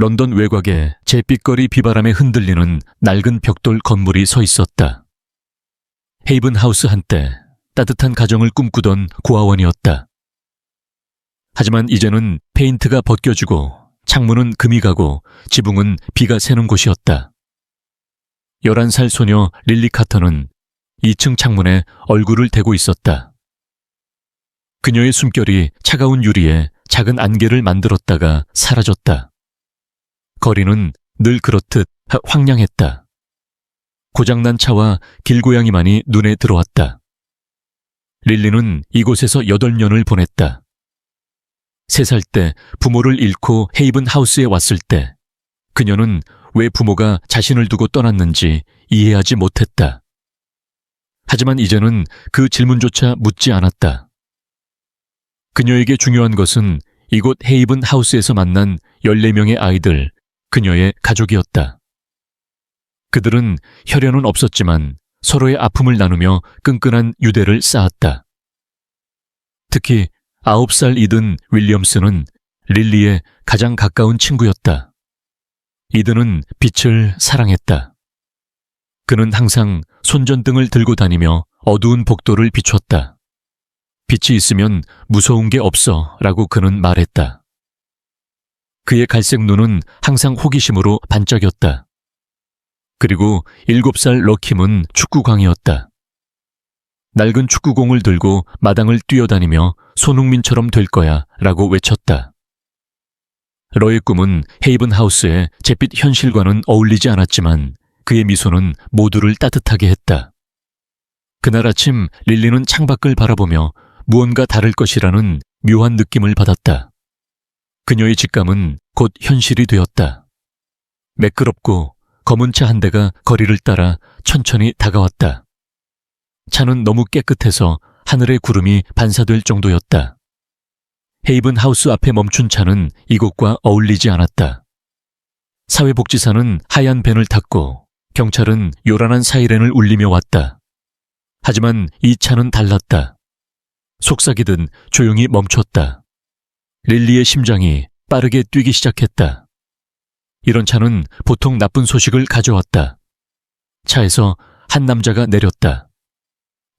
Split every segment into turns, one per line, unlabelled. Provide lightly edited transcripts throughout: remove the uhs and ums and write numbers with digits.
런던 외곽에 잿빛거리 비바람에 흔들리는 낡은 벽돌 건물이 서 있었다. 헤이븐 하우스 한때 따뜻한 가정을 꿈꾸던 고아원이었다. 하지만 이제는 페인트가 벗겨지고 창문은 금이 가고 지붕은 비가 새는 곳이었다. 11살 소녀 릴리 카터는 2층 창문에 얼굴을 대고 있었다. 그녀의 숨결이 차가운 유리에 작은 안개를 만들었다가 사라졌다. 거리는 늘 그렇듯 황량했다. 고장난 차와 길고양이만이 눈에 들어왔다. 릴리는 이곳에서 8년을 보냈다. 3살 때 부모를 잃고 헤이븐 하우스에 왔을 때 그녀는 왜 부모가 자신을 두고 떠났는지 이해하지 못했다. 하지만 이제는 그 질문조차 묻지 않았다. 그녀에게 중요한 것은 이곳 헤이븐 하우스에서 만난 14명의 아이들, 그녀의 가족이었다. 그들은 혈연은 없었지만 서로의 아픔을 나누며 끈끈한 유대를 쌓았다. 특히 9살 이든 윌리엄스는 릴리의 가장 가까운 친구였다. 이든은 빛을 사랑했다. 그는 항상 손전등을 들고 다니며 어두운 복도를 비췄다. 빛이 있으면 무서운 게 없어 라고 그는 말했다. 그의 갈색 눈은 항상 호기심으로 반짝였다. 그리고 7살 러킴은 축구광이었다. 낡은 축구공을 들고 마당을 뛰어다니며 손흥민처럼 될 거야 라고 외쳤다. 러의 꿈은 헤이븐 하우스의 잿빛 현실과는 어울리지 않았지만 그의 미소는 모두를 따뜻하게 했다. 그날 아침 릴리는 창밖을 바라보며 무언가 다를 것이라는 묘한 느낌을 받았다. 그녀의 직감은 곧 현실이 되었다. 매끄럽고 검은 차 한 대가 거리를 따라 천천히 다가왔다. 차는 너무 깨끗해서 하늘의 구름이 반사될 정도였다. 헤이븐 하우스 앞에 멈춘 차는 이곳과 어울리지 않았다. 사회복지사는 하얀 밴을 탔고 경찰은 요란한 사이렌을 울리며 왔다. 하지만 이 차는 달랐다. 속삭이듯 조용히 멈췄다. 릴리의 심장이 빠르게 뛰기 시작했다. 이런 차는 보통 나쁜 소식을 가져왔다. 차에서 한 남자가 내렸다.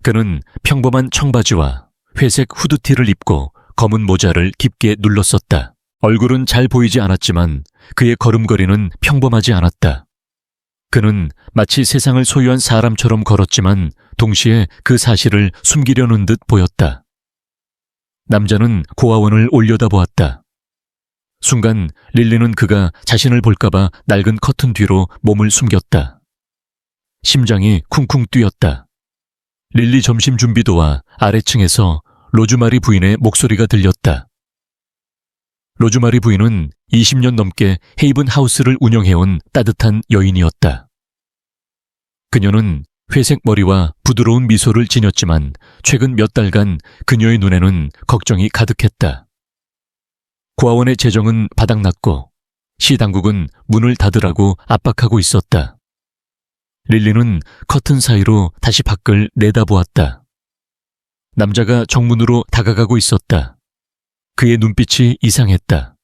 그는 평범한 청바지와 회색 후드티를 입고 검은 모자를 깊게 눌렀었다. 얼굴은 잘 보이지 않았지만 그의 걸음걸이는 평범하지 않았다. 그는 마치 세상을 소유한 사람처럼 걸었지만 동시에 그 사실을 숨기려는 듯 보였다. 남자는 고아원을 올려다보았다. 순간 릴리는 그가 자신을 볼까봐 낡은 커튼 뒤로 몸을 숨겼다. 심장이 쿵쿵 뛰었다. 릴리 점심 준비도와 아래층에서 로즈마리 부인의 목소리가 들렸다. 로즈마리 부인은 20년 넘게 헤이븐 하우스를 운영해온 따뜻한 여인이었다. 그녀는 회색 머리와 부드러운 미소를 지녔지만 최근 몇 달간 그녀의 눈에는 걱정이 가득했다. 고아원의 재정은 바닥났고 시당국은 문을 닫으라고 압박하고 있었다. 릴리는 커튼 사이로 다시 밖을 내다보았다. 남자가 정문으로 다가가고 있었다. 그의 눈빛이 이상했다.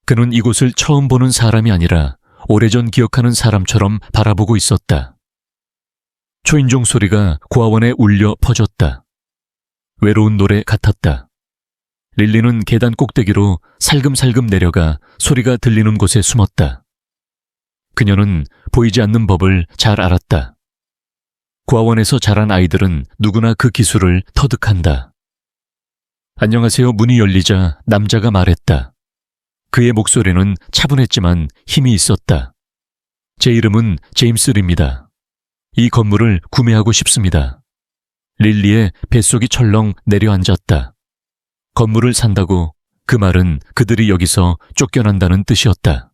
그는 이곳을 처음 보는 사람이 아니라 오래전 기억하는 사람처럼 바라보고 있었다. 초인종 소리가 고아원에 울려 퍼졌다. 외로운 노래 같았다. 릴리는 계단 꼭대기로 살금살금 내려가 소리가 들리는 곳에 숨었다. 그녀는 보이지 않는 법을 잘 알았다. 고아원에서 자란 아이들은 누구나 그 기술을 터득한다. 안녕하세요. 문이 열리자 남자가 말했다. 그의 목소리는 차분했지만 힘이 있었다. 제 이름은 제임스 리입니다. 이 건물을 구매하고 싶습니다. 릴리의 뱃속이 철렁 내려앉았다. 건물을 산다고 그 말은 그들이 여기서 쫓겨난다는 뜻이었다.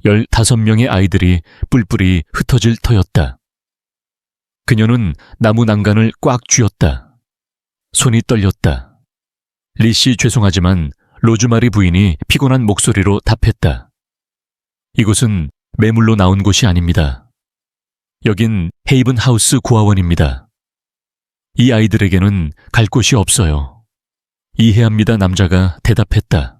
15명의 아이들이 뿔뿔이 흩어질 터였다. 그녀는 나무 난간을 꽉 쥐었다. 손이 떨렸다. 리씨 죄송하지만 로즈마리 부인이 피곤한 목소리로 답했다. 이곳은 매물로 나온 곳이 아닙니다. 여긴 헤이븐 하우스 고아원입니다. 이 아이들에게는 갈 곳이 없어요. 이해합니다. 남자가 대답했다.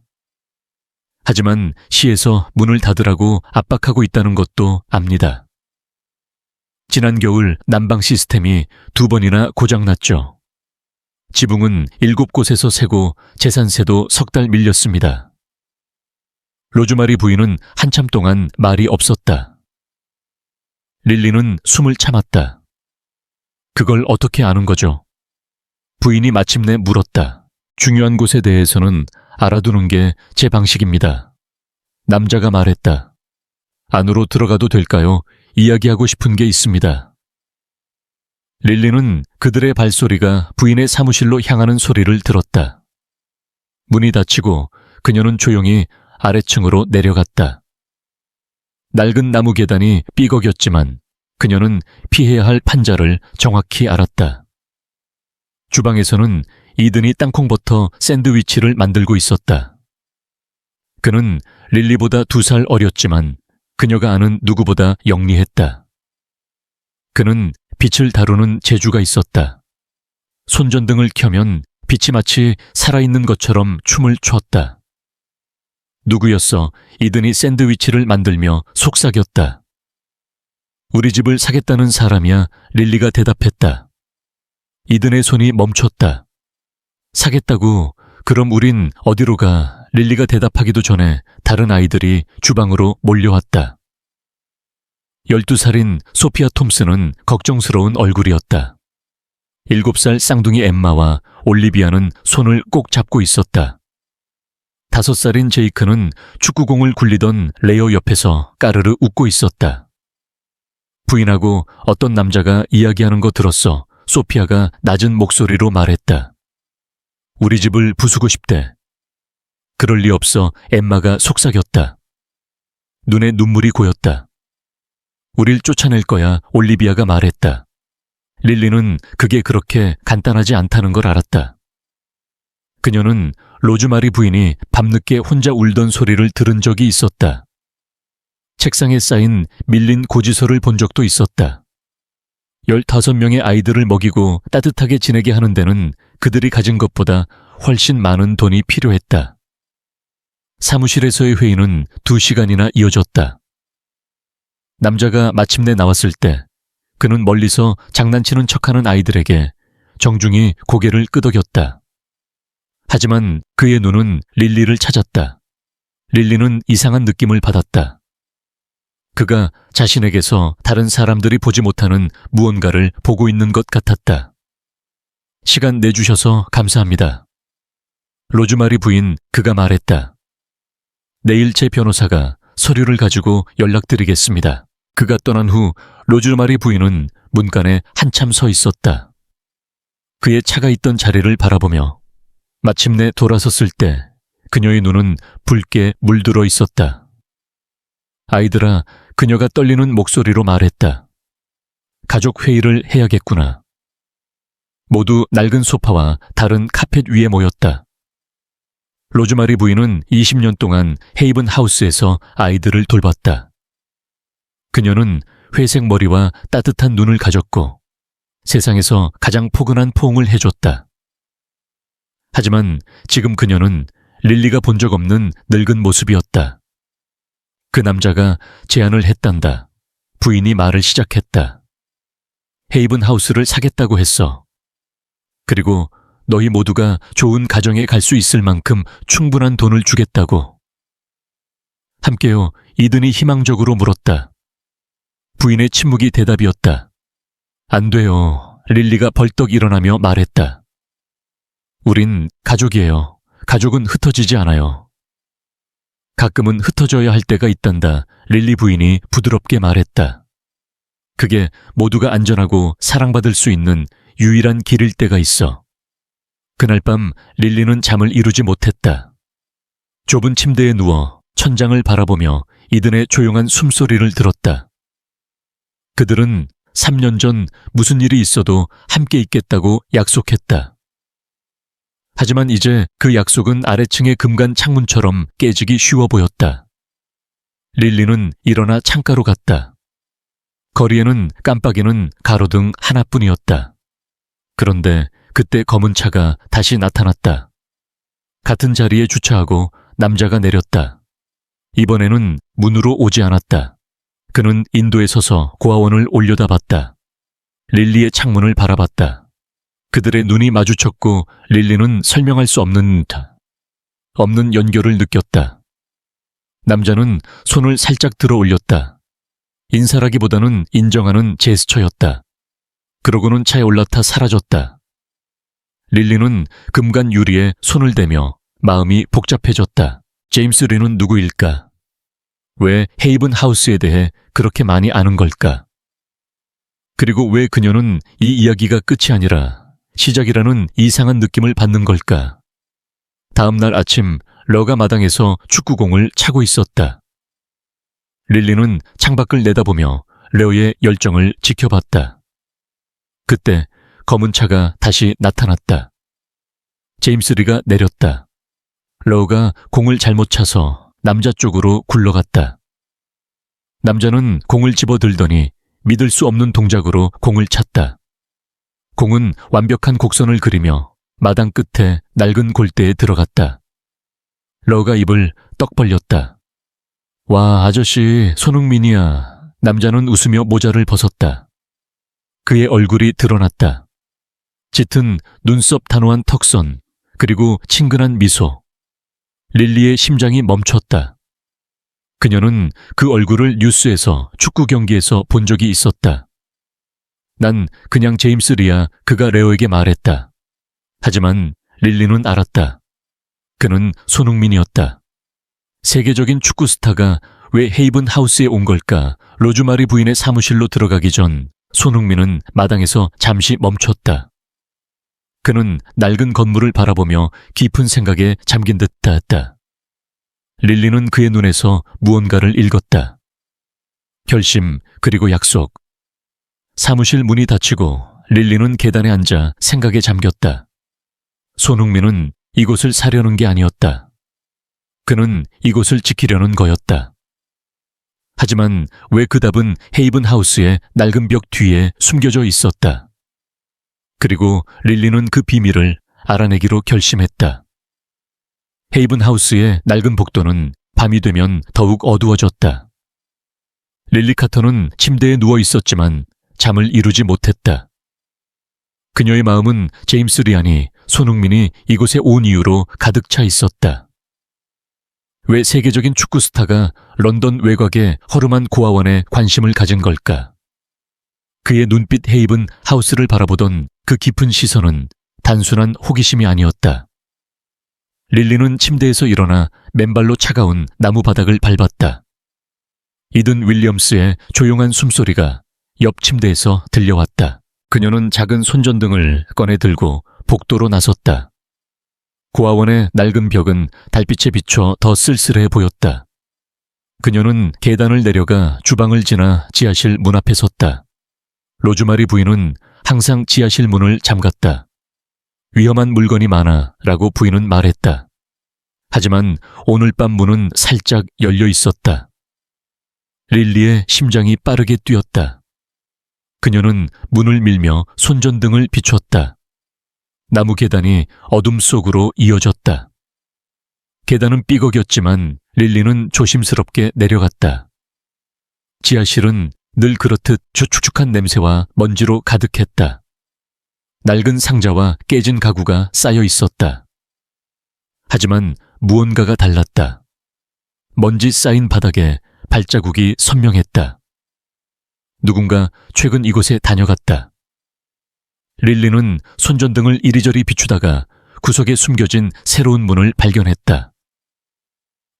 하지만 시에서 문을 닫으라고 압박하고 있다는 것도 압니다. 지난 겨울 난방 시스템이 2번이나 고장났죠. 지붕은 7곳에서 새고 재산세도 3달 밀렸습니다. 로즈마리 부인은 한참 동안 말이 없었다. 릴리는 숨을 참았다. 그걸 어떻게 아는 거죠? 부인이 마침내 물었다. 중요한 곳에 대해서는 알아두는 게 제 방식입니다. 남자가 말했다. 안으로 들어가도 될까요? 이야기하고 싶은 게 있습니다. 릴리는 그들의 발소리가 부인의 사무실로 향하는 소리를 들었다. 문이 닫히고 그녀는 조용히 아래층으로 내려갔다. 낡은 나무 계단이 삐걱였지만 그녀는 피해야 할 판자를 정확히 알았다. 주방에서는 이든이 땅콩버터 샌드위치를 만들고 있었다. 그는 릴리보다 2살 어렸지만 그녀가 아는 누구보다 영리했다. 그는 빛을 다루는 재주가 있었다. 손전등을 켜면 빛이 마치 살아있는 것처럼 춤을 췄다. 누구였어? 이든이 샌드위치를 만들며 속삭였다. 우리 집을 사겠다는 사람이야. 릴리가 대답했다. 이든의 손이 멈췄다. 사겠다고? 그럼 우린 어디로 가? 릴리가 대답하기도 전에 다른 아이들이 주방으로 몰려왔다. 12살인 소피아 톰슨은 걱정스러운 얼굴이었다. 7살 쌍둥이 엠마와 올리비아는 손을 꼭 잡고 있었다. 5살인 제이크는 축구공을 굴리던 레오 옆에서 까르르 웃고 있었다. 부인하고 어떤 남자가 이야기하는 거 들었어. 소피아가 낮은 목소리로 말했다. 우리 집을 부수고 싶대. 그럴 리 없어. 엠마가 속삭였다. 눈에 눈물이 고였다. 우릴 쫓아낼 거야. 올리비아가 말했다. 릴리는 그게 그렇게 간단하지 않다는 걸 알았다. 그녀는 로즈마리 부인이 밤늦게 혼자 울던 소리를 들은 적이 있었다. 책상에 쌓인 밀린 고지서를 본 적도 있었다. 15명의 아이들을 먹이고 따뜻하게 지내게 하는 데는 그들이 가진 것보다 훨씬 많은 돈이 필요했다. 사무실에서의 회의는 2시간이나 이어졌다. 남자가 마침내 나왔을 때 그는 멀리서 장난치는 척하는 아이들에게 정중히 고개를 끄덕였다. 하지만 그의 눈은 릴리를 찾았다. 릴리는 이상한 느낌을 받았다. 그가 자신에게서 다른 사람들이 보지 못하는 무언가를 보고 있는 것 같았다. 시간 내주셔서 감사합니다. 로즈마리 부인, 그가 말했다. 내일 제 변호사가 서류를 가지고 연락드리겠습니다. 그가 떠난 후 로즈마리 부인은 문간에 한참 서 있었다. 그의 차가 있던 자리를 바라보며 마침내 돌아섰을 때 그녀의 눈은 붉게 물들어 있었다. 아이들아, 그녀가 떨리는 목소리로 말했다. 가족 회의를 해야겠구나. 모두 낡은 소파와 다른 카펫 위에 모였다. 로즈마리 부인은 20년 동안 헤이븐 하우스에서 아이들을 돌봤다. 그녀는 회색 머리와 따뜻한 눈을 가졌고 세상에서 가장 포근한 포옹을 해줬다. 하지만 지금 그녀는 릴리가 본 적 없는 늙은 모습이었다. 그 남자가 제안을 했단다. 부인이 말을 시작했다. 헤이븐 하우스를 사겠다고 했어. 그리고 너희 모두가 좋은 가정에 갈 수 있을 만큼 충분한 돈을 주겠다고. 함께요. 이든이 희망적으로 물었다. 부인의 침묵이 대답이었다. 안 돼요. 릴리가 벌떡 일어나며 말했다. 우린 가족이에요. 가족은 흩어지지 않아요. 가끔은 흩어져야 할 때가 있단다. 릴리 부인이 부드럽게 말했다. 그게 모두가 안전하고 사랑받을 수 있는 유일한 길일 때가 있어. 그날 밤 릴리는 잠을 이루지 못했다. 좁은 침대에 누워 천장을 바라보며 이든의 조용한 숨소리를 들었다. 그들은 3년 전 무슨 일이 있어도 함께 있겠다고 약속했다. 하지만 이제 그 약속은 아래층의 금간 창문처럼 깨지기 쉬워 보였다. 릴리는 일어나 창가로 갔다. 거리에는 깜빡이는 가로등 하나뿐이었다. 그런데 그때 검은 차가 다시 나타났다. 같은 자리에 주차하고 남자가 내렸다. 이번에는 문으로 오지 않았다. 그는 인도에 서서 고아원을 올려다봤다. 릴리의 창문을 바라봤다. 그들의 눈이 마주쳤고 릴리는 설명할 수 없는 연결을 느꼈다. 남자는 손을 살짝 들어 올렸다. 인사라기보다는 인정하는 제스처였다. 그러고는 차에 올라타 사라졌다. 릴리는 금간 유리에 손을 대며 마음이 복잡해졌다. 제임스 리는 누구일까? 왜 헤이븐 하우스에 대해 그렇게 많이 아는 걸까? 그리고 왜 그녀는 이 이야기가 끝이 아니라 시작이라는 이상한 느낌을 받는 걸까? 다음 날 아침 러가 마당에서 축구공을 차고 있었다. 릴리는 창밖을 내다보며 레오의 열정을 지켜봤다. 그때 검은 차가 다시 나타났다. 제임스 리가 내렸다. 러가 공을 잘못 차서 남자 쪽으로 굴러갔다. 남자는 공을 집어들더니 믿을 수 없는 동작으로 공을 찼다. 공은 완벽한 곡선을 그리며 마당 끝에 낡은 골대에 들어갔다. 러가 입을 떡 벌렸다. 와, 아저씨, 손흥민이야. 남자는 웃으며 모자를 벗었다. 그의 얼굴이 드러났다. 짙은 눈썹 단호한 턱선, 그리고 친근한 미소. 릴리의 심장이 멈췄다. 그녀는 그 얼굴을 뉴스에서 축구 경기에서 본 적이 있었다. 난 그냥 제임스 리야, 그가 레오에게 말했다. 하지만 릴리는 알았다. 그는 손흥민이었다. 세계적인 축구 스타가 왜 헤이븐 하우스에 온 걸까? 로즈마리 부인의 사무실로 들어가기 전 손흥민은 마당에서 잠시 멈췄다. 그는 낡은 건물을 바라보며 깊은 생각에 잠긴 듯했다. 릴리는 그의 눈에서 무언가를 읽었다. 결심, 그리고 약속. 사무실 문이 닫히고 릴리는 계단에 앉아 생각에 잠겼다. 손흥민은 이곳을 사려는 게 아니었다. 그는 이곳을 지키려는 거였다. 하지만 왜 그 답은 헤이븐 하우스의 낡은 벽 뒤에 숨겨져 있었다. 그리고 릴리는 그 비밀을 알아내기로 결심했다. 헤이븐 하우스의 낡은 복도는 밤이 되면 더욱 어두워졌다. 릴리 카터는 침대에 누워 있었지만 잠을 이루지 못했다. 그녀의 마음은 제임스 리안이, 손흥민이 이곳에 온 이유로 가득 차 있었다. 왜 세계적인 축구 스타가 런던 외곽의 허름한 고아원에 관심을 가진 걸까? 그의 눈빛 헤이븐 하우스를 바라보던 그 깊은 시선은 단순한 호기심이 아니었다. 릴리는 침대에서 일어나 맨발로 차가운 나무 바닥을 밟았다. 이든 윌리엄스의 조용한 숨소리가 옆 침대에서 들려왔다. 그녀는 작은 손전등을 꺼내 들고 복도로 나섰다. 고아원의 낡은 벽은 달빛에 비춰 더 쓸쓸해 보였다. 그녀는 계단을 내려가 주방을 지나 지하실 문 앞에 섰다. 로즈마리 부인은 항상 지하실 문을 잠갔다. 위험한 물건이 많아 라고 부인은 말했다. 하지만 오늘 밤 문은 살짝 열려 있었다. 릴리의 심장이 빠르게 뛰었다. 그녀는 문을 밀며 손전등을 비췄다. 나무 계단이 어둠 속으로 이어졌다. 계단은 삐걱였지만 릴리는 조심스럽게 내려갔다. 지하실은 늘 그렇듯 축축한 냄새와 먼지로 가득했다. 낡은 상자와 깨진 가구가 쌓여 있었다. 하지만 무언가가 달랐다. 먼지 쌓인 바닥에 발자국이 선명했다. 누군가 최근 이곳에 다녀갔다. 릴리는 손전등을 이리저리 비추다가 구석에 숨겨진 새로운 문을 발견했다.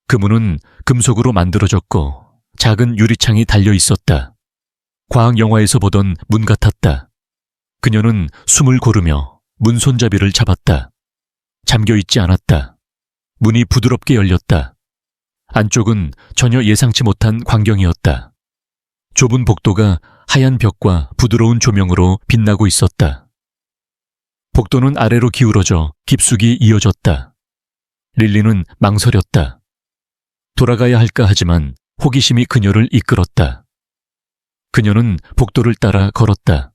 그 문은 금속으로 만들어졌고 작은 유리창이 달려 있었다. 과학 영화에서 보던 문 같았다. 그녀는 숨을 고르며 문 손잡이를 잡았다. 잠겨 있지 않았다. 문이 부드럽게 열렸다. 안쪽은 전혀 예상치 못한 광경이었다. 좁은 복도가 하얀 벽과 부드러운 조명으로 빛나고 있었다. 복도는 아래로 기울어져 깊숙이 이어졌다. 릴리는 망설였다. 돌아가야 할까 하지만 호기심이 그녀를 이끌었다. 그녀는 복도를 따라 걸었다.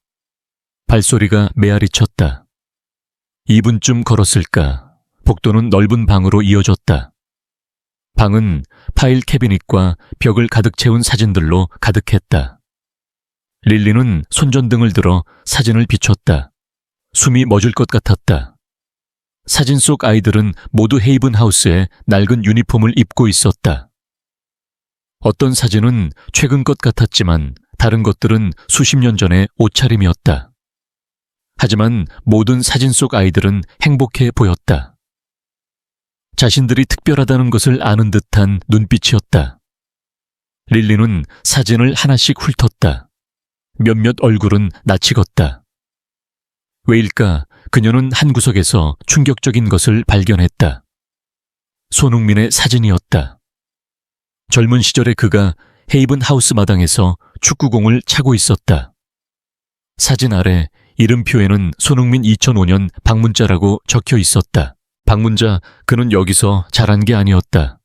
발소리가 메아리쳤다. 2분쯤 걸었을까. 복도는 넓은 방으로 이어졌다. 방은 파일 캐비닛과 벽을 가득 채운 사진들로 가득했다. 릴리는 손전등을 들어 사진을 비췄다. 숨이 멎을 것 같았다. 사진 속 아이들은 모두 헤이븐 하우스에 낡은 유니폼을 입고 있었다. 어떤 사진은 최근 것 같았지만 다른 것들은 수십 년 전의 옷차림이었다. 하지만 모든 사진 속 아이들은 행복해 보였다. 자신들이 특별하다는 것을 아는 듯한 눈빛이었다. 릴리는 사진을 하나씩 훑었다. 몇몇 얼굴은 낯이 익었다. 왜일까? 그녀는 한 구석에서 충격적인 것을 발견했다. 손흥민의 사진이었다. 젊은 시절의 그가 헤이븐 하우스 마당에서 축구공을 차고 있었다. 사진 아래 이름표에는 손흥민 2005년 방문자라고 적혀 있었다. 방문자, 그는 여기서 자란 게 아니었다.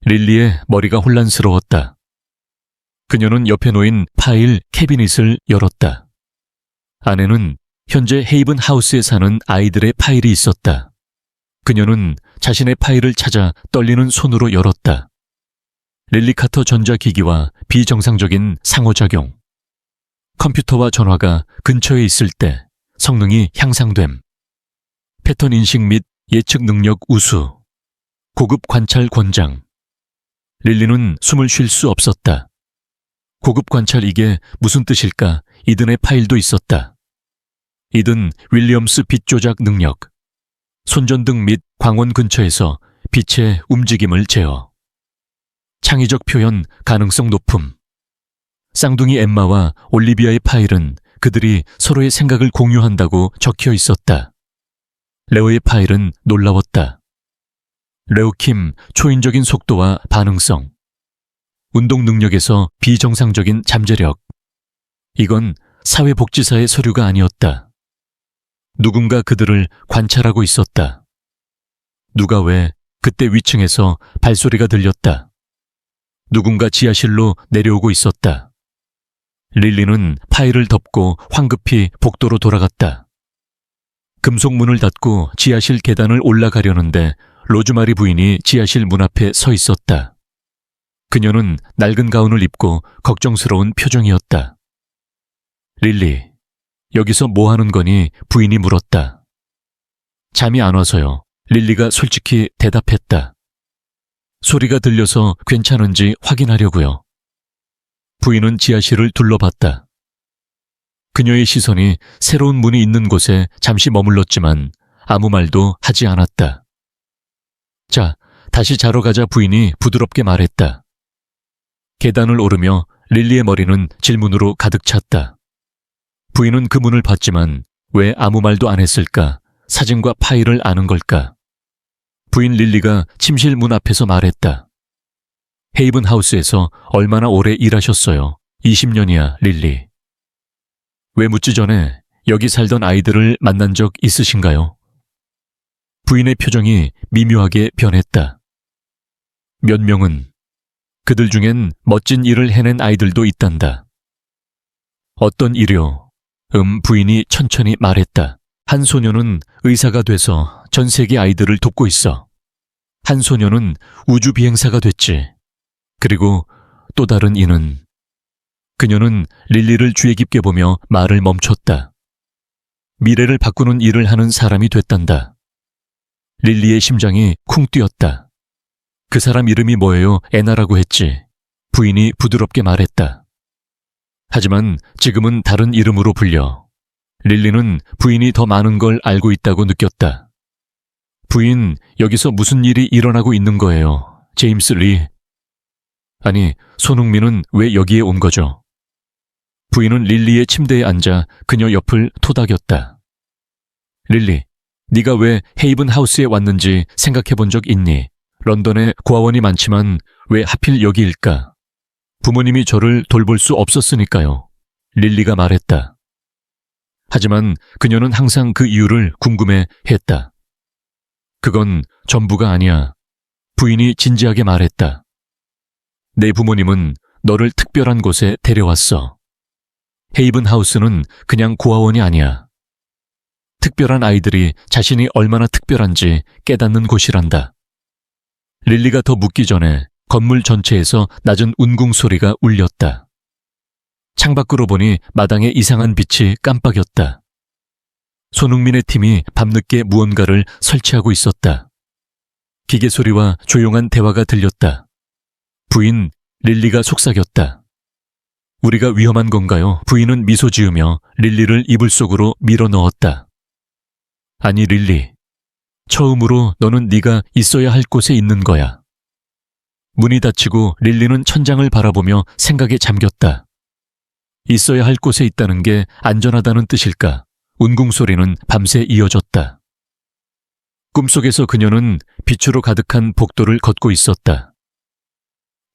릴리의 머리가 혼란스러웠다. 그녀는 옆에 놓인 파일 캐비닛을 열었다. 안에는 현재 헤이븐 하우스에 사는 아이들의 파일이 있었다. 그녀는 자신의 파일을 찾아 떨리는 손으로 열었다. 릴리 카터 전자기기와 비정상적인 상호작용. 컴퓨터와 전화가 근처에 있을 때 성능이 향상됨. 패턴 인식 및 예측 능력 우수. 고급 관찰 권장. 릴리는 숨을 쉴 수 없었다. 고급 관찰, 이게 무슨 뜻일까? 이든의 파일도 있었다. 이든 윌리엄스 빛 조작 능력. 손전등 및 광원 근처에서 빛의 움직임을 제어. 창의적 표현 가능성 높음. 쌍둥이 엠마와 올리비아의 파일은 그들이 서로의 생각을 공유한다고 적혀 있었다. 레오의 파일은 놀라웠다. 레오킴, 초인적인 속도와 반응성. 운동 능력에서 비정상적인 잠재력. 이건 사회복지사의 서류가 아니었다. 누군가 그들을 관찰하고 있었다. 누가 왜 그때 위층에서 발소리가 들렸다. 누군가 지하실로 내려오고 있었다. 릴리는 파일을 덮고 황급히 복도로 돌아갔다. 금속 문을 닫고 지하실 계단을 올라가려는데 로즈마리 부인이 지하실 문 앞에 서 있었다. 그녀는 낡은 가운을 입고 걱정스러운 표정이었다. 릴리, 여기서 뭐 하는 거니? 부인이 물었다. 잠이 안 와서요. 릴리가 솔직히 대답했다. 소리가 들려서 괜찮은지 확인하려고요. 부인은 지하실을 둘러봤다. 그녀의 시선이 새로운 문이 있는 곳에 잠시 머물렀지만 아무 말도 하지 않았다. 자, 다시 자러 가자, 부인이 부드럽게 말했다. 계단을 오르며 릴리의 머리는 질문으로 가득 찼다. 부인은 그 문을 봤지만 왜 아무 말도 안 했을까? 사진과 파일을 아는 걸까? 부인 릴리가 침실 문 앞에서 말했다. 헤이븐 하우스에서 얼마나 오래 일하셨어요? 20년이야, 릴리. 왜 묻지 전에 여기 살던 아이들을 만난 적 있으신가요? 부인의 표정이 미묘하게 변했다. 몇 명은, 그들 중엔 멋진 일을 해낸 아이들도 있단다. 어떤 일이요? 부인이 천천히 말했다. 한 소녀는 의사가 돼서 전 세계 아이들을 돕고 있어. 한 소녀는 우주 비행사가 됐지. 그리고 또 다른 이는. 그녀는 릴리를 주의 깊게 보며 말을 멈췄다. 미래를 바꾸는 일을 하는 사람이 됐단다. 릴리의 심장이 쿵 뛰었다. 그 사람 이름이 뭐예요? 애나라고 했지. 부인이 부드럽게 말했다. 하지만 지금은 다른 이름으로 불려. 릴리는 부인이 더 많은 걸 알고 있다고 느꼈다. 부인, 여기서 무슨 일이 일어나고 있는 거예요? 제임스 리. 아니, 손흥민은 왜 여기에 온 거죠? 부인은 릴리의 침대에 앉아 그녀 옆을 토닥였다. 릴리, 네가 왜 헤이븐 하우스에 왔는지 생각해 본 적 있니? 런던에 고아원이 많지만 왜 하필 여기일까? 부모님이 저를 돌볼 수 없었으니까요. 릴리가 말했다. 하지만 그녀는 항상 그 이유를 궁금해했다. 그건 전부가 아니야. 부인이 진지하게 말했다. 내 부모님은 너를 특별한 곳에 데려왔어. 헤이븐 하우스는 그냥 고아원이 아니야. 특별한 아이들이 자신이 얼마나 특별한지 깨닫는 곳이란다. 릴리가 더 묻기 전에 건물 전체에서 낮은 운궁 소리가 울렸다. 창밖으로 보니 마당에 이상한 빛이 깜빡였다. 손흥민의 팀이 밤늦게 무언가를 설치하고 있었다. 기계 소리와 조용한 대화가 들렸다. 부인 릴리가 속삭였다. 우리가 위험한 건가요? 부인은 미소 지으며 릴리를 이불 속으로 밀어 넣었다. 아니 릴리, 처음으로 너는 네가 있어야 할 곳에 있는 거야. 문이 닫히고 릴리는 천장을 바라보며 생각에 잠겼다. 있어야 할 곳에 있다는 게 안전하다는 뜻일까? 운궁 소리는 밤새 이어졌다. 꿈속에서 그녀는 빛으로 가득한 복도를 걷고 있었다.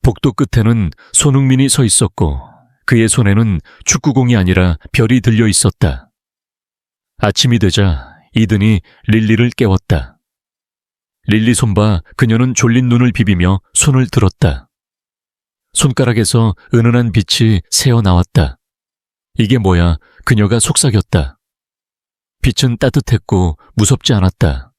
복도 끝에는 손흥민이 서 있었고 그의 손에는 축구공이 아니라 별이 들려 있었다. 아침이 되자 이든이 릴리를 깨웠다. 릴리 손봐 그녀는 졸린 눈을 비비며 손을 들었다. 손가락에서 은은한 빛이 새어나왔다. 이게 뭐야? 그녀가 속삭였다. 빛은 따뜻했고 무섭지 않았다.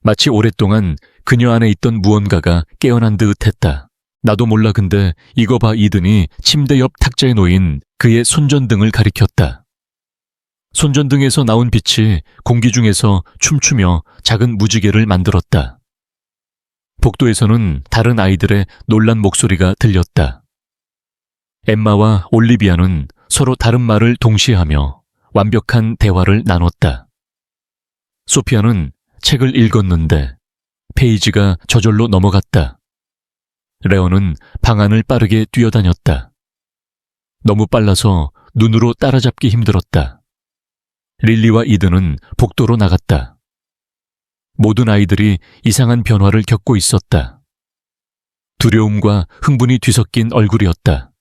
마치 오랫동안 그녀 안에 있던 무언가가 깨어난 듯 했다. 나도 몰라 근데 이거 봐 이든이 침대 옆 탁자에 놓인 그의 손전등을 가리켰다. 손전등에서 나온 빛이 공기 중에서 춤추며 작은 무지개를 만들었다. 복도에서는 다른 아이들의 놀란 목소리가 들렸다. 엠마와 올리비아는 서로 다른 말을 동시에 하며 완벽한 대화를 나눴다. 소피아는 책을 읽었는데 페이지가 저절로 넘어갔다. 레온은 방 안을 빠르게 뛰어다녔다. 너무 빨라서 눈으로 따라잡기 힘들었다. 릴리와 이든은 복도로 나갔다. 모든 아이들이 이상한 변화를 겪고 있었다. 두려움과 흥분이 뒤섞인 얼굴이었다.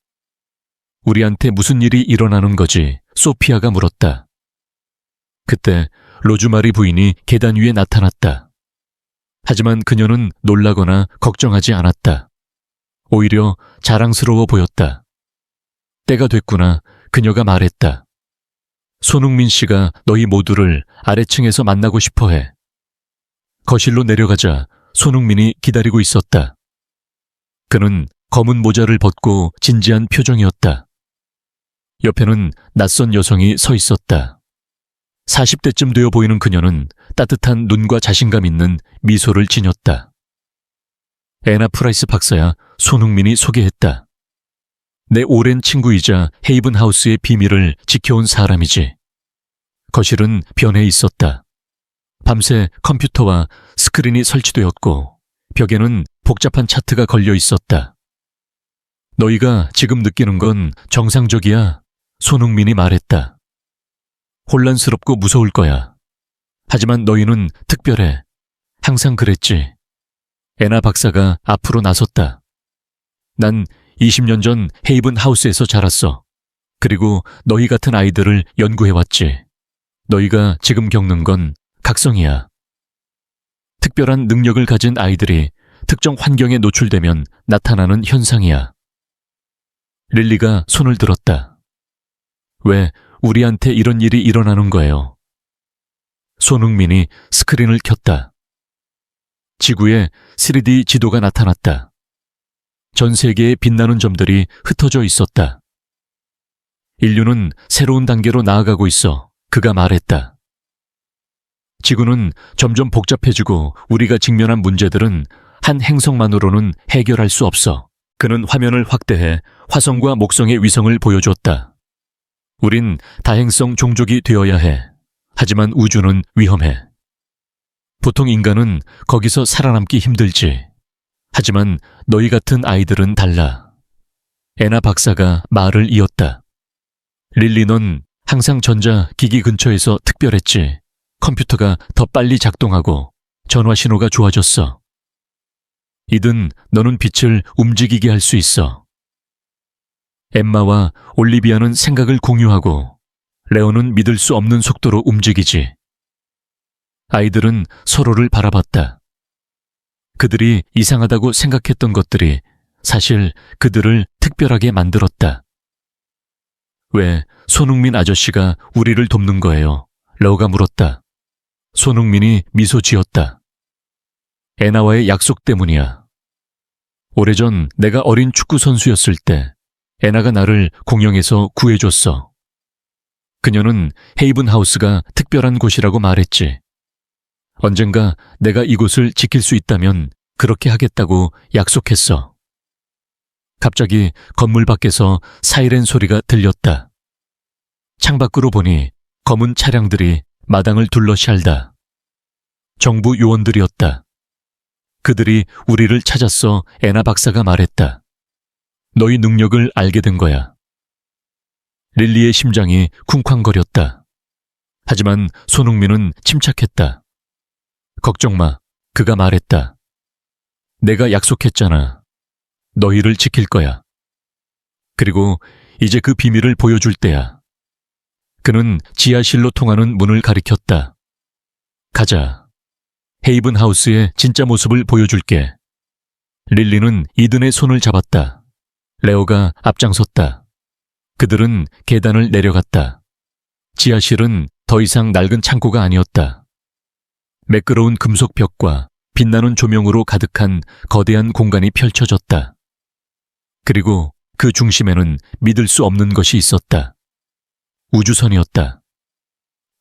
우리한테 무슨 일이 일어나는 거지? 소피아가 물었다. 그때 로즈마리 부인이 계단 위에 나타났다. 하지만 그녀는 놀라거나 걱정하지 않았다. 오히려 자랑스러워 보였다. 때가 됐구나. 그녀가 말했다. 손흥민 씨가 너희 모두를 아래층에서 만나고 싶어해. 거실로 내려가자 손흥민이 기다리고 있었다. 그는 검은 모자를 벗고 진지한 표정이었다. 옆에는 낯선 여성이 서 있었다. 40대쯤 되어 보이는 그녀는 따뜻한 눈과 자신감 있는 미소를 지녔다. 애나 프라이스 박사야, 손흥민이 소개했다. 내 오랜 친구이자 헤이븐 하우스의 비밀을 지켜온 사람이지. 거실은 변해 있었다. 밤새 컴퓨터와 스크린이 설치되었고 벽에는 복잡한 차트가 걸려 있었다. 너희가 지금 느끼는 건 정상적이야, 손흥민이 말했다. 혼란스럽고 무서울 거야. 하지만 너희는 특별해. 항상 그랬지. 애나 박사가 앞으로 나섰다. 난 20년 전 헤이븐 하우스에서 자랐어. 그리고 너희 같은 아이들을 연구해왔지. 너희가 지금 겪는 건 각성이야. 특별한 능력을 가진 아이들이 특정 환경에 노출되면 나타나는 현상이야. 릴리가 손을 들었다. 왜 우리한테 이런 일이 일어나는 거예요? 손흥민이 스크린을 켰다. 지구에 3D 지도가 나타났다. 전 세계의 빛나는 점들이 흩어져 있었다. 인류는 새로운 단계로 나아가고 있어. 그가 말했다. 지구는 점점 복잡해지고 우리가 직면한 문제들은 한 행성만으로는 해결할 수 없어. 그는 화면을 확대해 화성과 목성의 위성을 보여줬다. 우린 다행성 종족이 되어야 해. 하지만 우주는 위험해. 보통 인간은 거기서 살아남기 힘들지. 하지만 너희 같은 아이들은 달라. 애나 박사가 말을 이었다. 릴리, 넌 항상 전자기기 근처에서 특별했지. 컴퓨터가 더 빨리 작동하고 전화 신호가 좋아졌어. 이든 너는 빛을 움직이게 할 수 있어. 엠마와 올리비아는 생각을 공유하고 레온은 믿을 수 없는 속도로 움직이지. 아이들은 서로를 바라봤다. 그들이 이상하다고 생각했던 것들이 사실 그들을 특별하게 만들었다. 왜 손흥민 아저씨가 우리를 돕는 거예요? 러가 물었다. 손흥민이 미소 지었다. 애나와의 약속 때문이야. 오래전 내가 어린 축구 선수였을 때 애나가 나를 공영에서 구해줬어. 그녀는 헤이븐 하우스가 특별한 곳이라고 말했지. 언젠가 내가 이곳을 지킬 수 있다면 그렇게 하겠다고 약속했어. 갑자기 건물 밖에서 사이렌 소리가 들렸다. 창밖으로 보니 검은 차량들이 마당을 둘러시알다. 정부 요원들이었다. 그들이 우리를 찾았어. 애나 박사가 말했다. 너희 능력을 알게 된 거야. 릴리의 심장이 쿵쾅거렸다. 하지만 손흥민은 침착했다. 걱정 마. 그가 말했다. 내가 약속했잖아. 너희를 지킬 거야. 그리고 이제 그 비밀을 보여줄 때야. 그는 지하실로 통하는 문을 가리켰다. 가자. 헤이븐 하우스의 진짜 모습을 보여줄게. 릴리는 이든의 손을 잡았다. 레오가 앞장섰다. 그들은 계단을 내려갔다. 지하실은 더 이상 낡은 창고가 아니었다. 매끄러운 금속 벽과 빛나는 조명으로 가득한 거대한 공간이 펼쳐졌다. 그리고 그 중심에는 믿을 수 없는 것이 있었다. 우주선이었다.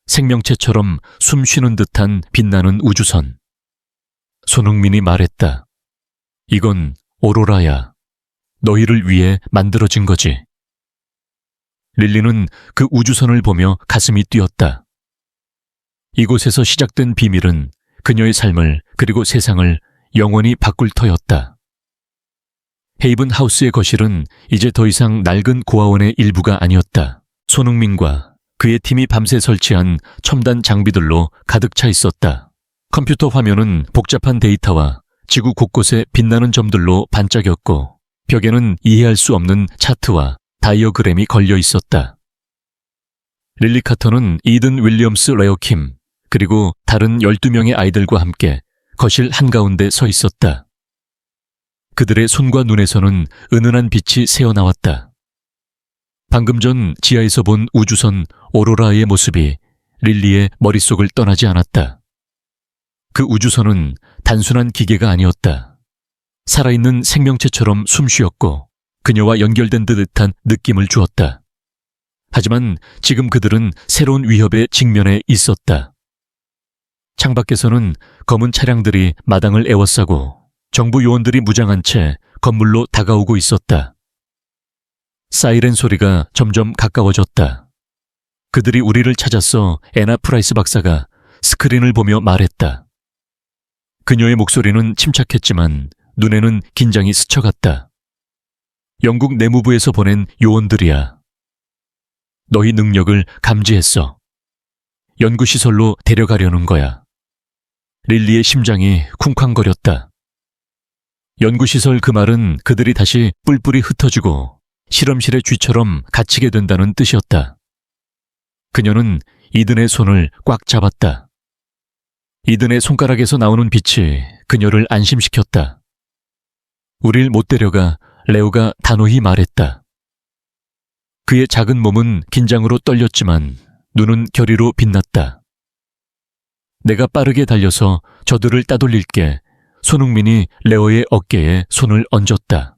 생명체처럼 숨 쉬는 듯한 빛나는 우주선. 손흥민이 말했다. 이건 오로라야. 너희를 위해 만들어진 거지. 릴리는 그 우주선을 보며 가슴이 뛰었다. 이곳에서 시작된 비밀은 그녀의 삶을 그리고 세상을 영원히 바꿀 터였다. 헤이븐 하우스의 거실은 이제 더 이상 낡은 고아원의 일부가 아니었다. 손흥민과 그의 팀이 밤새 설치한 첨단 장비들로 가득 차 있었다. 컴퓨터 화면은 복잡한 데이터와 지구 곳곳의 빛나는 점들로 반짝였고 벽에는 이해할 수 없는 차트와 다이어그램이 걸려 있었다. 릴리 카터는 이든 윌리엄스 레어킴 그리고 다른 12명의 아이들과 함께 거실 한가운데 서 있었다. 그들의 손과 눈에서는 은은한 빛이 새어나왔다. 방금 전 지하에서 본 우주선 오로라의 모습이 릴리의 머릿속을 떠나지 않았다. 그 우주선은 단순한 기계가 아니었다. 살아있는 생명체처럼 숨쉬었고 그녀와 연결된 듯한 느낌을 주었다. 하지만 지금 그들은 새로운 위협에 직면해 있었다. 창밖에서는 검은 차량들이 마당을 에워싸고 정부 요원들이 무장한 채 건물로 다가오고 있었다. 사이렌 소리가 점점 가까워졌다. 그들이 우리를 찾았어. 애나 프라이스 박사가 스크린을 보며 말했다. 그녀의 목소리는 침착했지만 눈에는 긴장이 스쳐갔다. 영국 내무부에서 보낸 요원들이야. 너희 능력을 감지했어. 연구시설로 데려가려는 거야. 릴리의 심장이 쿵쾅거렸다. 연구시설 그 말은 그들이 다시 뿔뿔이 흩어지고 실험실의 쥐처럼 갇히게 된다는 뜻이었다. 그녀는 이든의 손을 꽉 잡았다. 이든의 손가락에서 나오는 빛이 그녀를 안심시켰다. 우릴 못 데려가. 레오가 단호히 말했다. 그의 작은 몸은 긴장으로 떨렸지만 눈은 결의로 빛났다. 내가 빠르게 달려서 저들을 따돌릴게. 손흥민이 레오의 어깨에 손을 얹었다.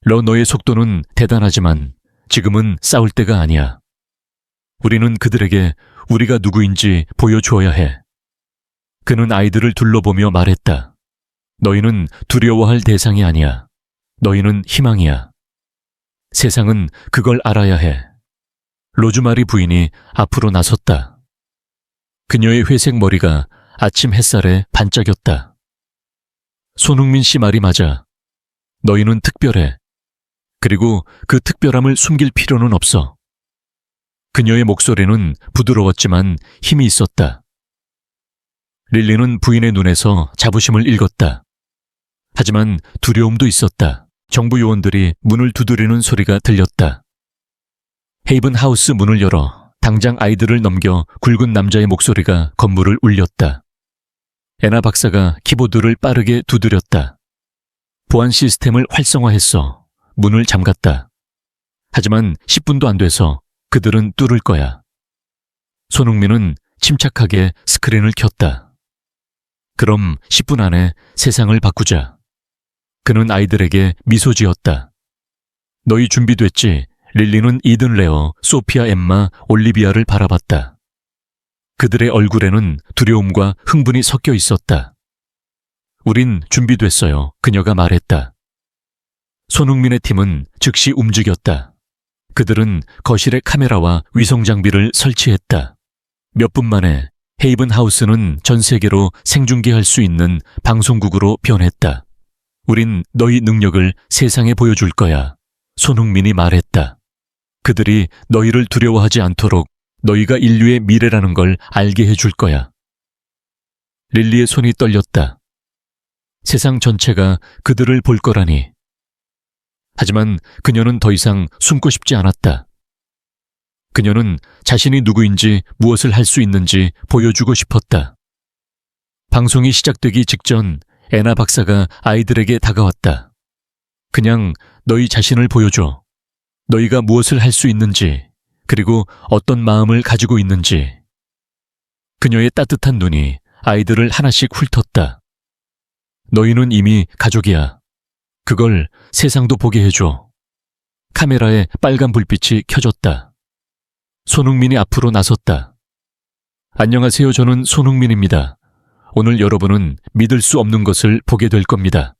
너의 속도는 대단하지만 지금은 싸울 때가 아니야. 우리는 그들에게 우리가 누구인지 보여주어야 해. 그는 아이들을 둘러보며 말했다. 너희는 두려워할 대상이 아니야. 너희는 희망이야. 세상은 그걸 알아야 해. 로즈마리 부인이 앞으로 나섰다. 그녀의 회색 머리가 아침 햇살에 반짝였다. 손흥민 씨 말이 맞아. 너희는 특별해. 그리고 그 특별함을 숨길 필요는 없어. 그녀의 목소리는 부드러웠지만 힘이 있었다. 릴리는 부인의 눈에서 자부심을 읽었다. 하지만 두려움도 있었다. 정부 요원들이 문을 두드리는 소리가 들렸다. 헤이븐 하우스 문을 열어 당장 아이들을 넘겨 굵은 남자의 목소리가 건물을 울렸다. 애나 박사가 키보드를 빠르게 두드렸다. 보안 시스템을 활성화했어. 문을 잠갔다. 하지만 10분도 안 돼서 그들은 뚫을 거야. 손흥민은 침착하게 스크린을 켰다. 그럼 10분 안에 세상을 바꾸자. 그는 아이들에게 미소 지었다. 너희 준비됐지? 릴리는 이든, 레어, 소피아, 엠마, 올리비아를 바라봤다. 그들의 얼굴에는 두려움과 흥분이 섞여 있었다. 우린 준비됐어요. 그녀가 말했다. 손흥민의 팀은 즉시 움직였다. 그들은 거실에 카메라와 위성 장비를 설치했다. 몇 분 만에 헤이븐 하우스는 전 세계로 생중계할 수 있는 방송국으로 변했다. 우린 너희 능력을 세상에 보여줄 거야. 손흥민이 말했다. 그들이 너희를 두려워하지 않도록 너희가 인류의 미래라는 걸 알게 해줄 거야. 릴리의 손이 떨렸다. 세상 전체가 그들을 볼 거라니. 하지만 그녀는 더 이상 숨고 싶지 않았다. 그녀는 자신이 누구인지 무엇을 할 수 있는지 보여주고 싶었다. 방송이 시작되기 직전 애나 박사가 아이들에게 다가왔다. 그냥 너희 자신을 보여줘. 너희가 무엇을 할 수 있는지, 그리고 어떤 마음을 가지고 있는지. 그녀의 따뜻한 눈이 아이들을 하나씩 훑었다. 너희는 이미 가족이야. 그걸 세상도 보게 해줘. 카메라에 빨간 불빛이 켜졌다. 손흥민이 앞으로 나섰다. 안녕하세요. 저는 손흥민입니다. 오늘 여러분은 믿을 수 없는 것을 보게 될 겁니다.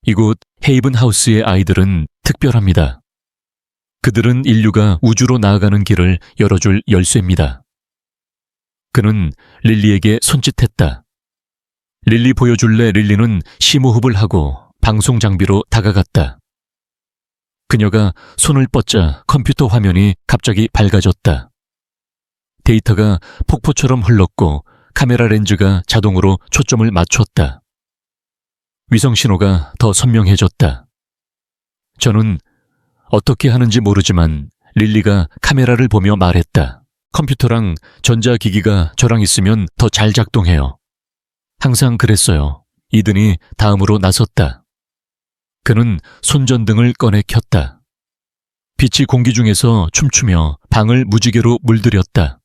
이곳 헤이븐 하우스의 아이들은 특별합니다. 그들은 인류가 우주로 나아가는 길을 열어줄 열쇠입니다. 그는 릴리에게 손짓했다. 릴리 보여줄래? 릴리는 심호흡을 하고 방송 장비로 다가갔다. 그녀가 손을 뻗자 컴퓨터 화면이 갑자기 밝아졌다. 데이터가 폭포처럼 흘렀고 카메라 렌즈가 자동으로 초점을 맞췄다. 위성 신호가 더 선명해졌다. 저는 어떻게 하는지 모르지만 릴리가 카메라를 보며 말했다. 컴퓨터랑 전자기기가 저랑 있으면 더 잘 작동해요. 항상 그랬어요. 이든이 다음으로 나섰다. 그는 손전등을 꺼내 켰다. 빛이 공기 중에서 춤추며 방을 무지개로 물들였다.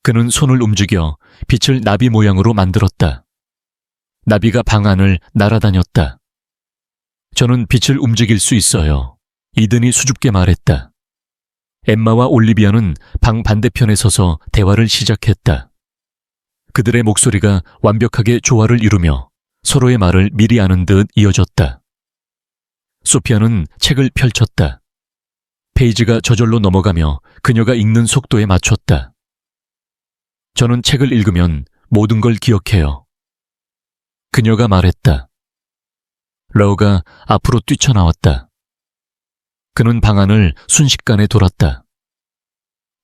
그는 손을 움직여 빛을 나비 모양으로 만들었다. 나비가 방 안을 날아다녔다. 저는 빛을 움직일 수 있어요. 이든이 수줍게 말했다. 엠마와 올리비아는 방 반대편에 서서 대화를 시작했다. 그들의 목소리가 완벽하게 조화를 이루며 서로의 말을 미리 아는 듯 이어졌다. 소피아는 책을 펼쳤다. 페이지가 저절로 넘어가며 그녀가 읽는 속도에 맞췄다. 저는 책을 읽으면 모든 걸 기억해요. 그녀가 말했다. 러우가 앞으로 뛰쳐나왔다. 그는 방 안을 순식간에 돌았다.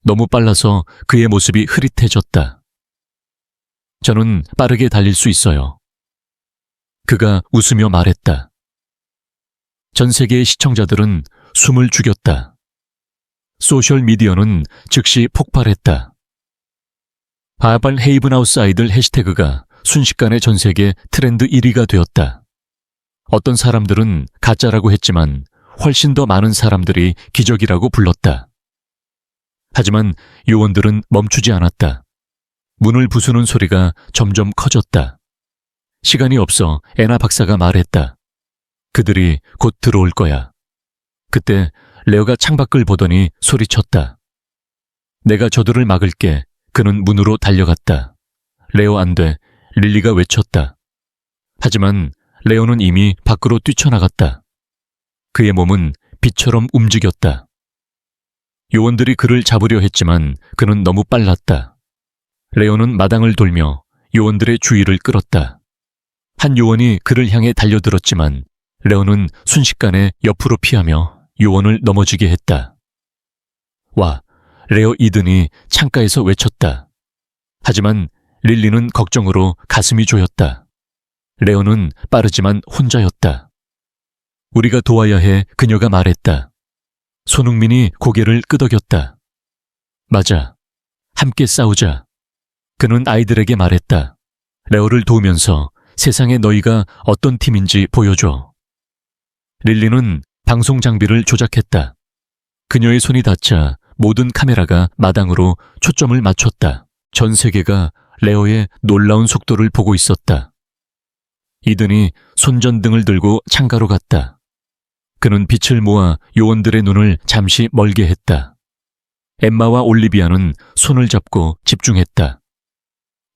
너무 빨라서 그의 모습이 흐릿해졌다. 저는 빠르게 달릴 수 있어요. 그가 웃으며 말했다. 전 세계의 시청자들은 숨을 죽였다. 소셜미디어는 즉시 폭발했다. 바발 헤이븐하우스 아이들 해시태그가 순식간에 전 세계 트렌드 1위가 되었다. 어떤 사람들은 가짜라고 했지만 훨씬 더 많은 사람들이 기적이라고 불렀다. 하지만 요원들은 멈추지 않았다. 문을 부수는 소리가 점점 커졌다. 시간이 없어 애나 박사가 말했다. 그들이 곧 들어올 거야. 그때 레오가 창밖을 보더니 소리쳤다. 내가 저들을 막을게. 그는 문으로 달려갔다. 레오 안 돼. 릴리가 외쳤다. 하지만 레오는 이미 밖으로 뛰쳐나갔다. 그의 몸은 빛처럼 움직였다. 요원들이 그를 잡으려 했지만 그는 너무 빨랐다. 레오는 마당을 돌며 요원들의 주의를 끌었다. 한 요원이 그를 향해 달려들었지만 레오는 순식간에 옆으로 피하며 요원을 넘어지게 했다. 와, 레오 이든이 창가에서 외쳤다. 하지만 릴리는 걱정으로 가슴이 조였다. 레오는 빠르지만 혼자였다. 우리가 도와야 해. 그녀가 말했다. 손흥민이 고개를 끄덕였다. 맞아. 함께 싸우자. 그는 아이들에게 말했다. 레오를 도우면서 세상에 너희가 어떤 팀인지 보여줘. 릴리는 방송 장비를 조작했다. 그녀의 손이 닿자 모든 카메라가 마당으로 초점을 맞췄다. 전 세계가 레오의 놀라운 속도를 보고 있었다. 이든이 손전등을 들고 창가로 갔다. 그는 빛을 모아 요원들의 눈을 잠시 멀게 했다. 엠마와 올리비아는 손을 잡고 집중했다.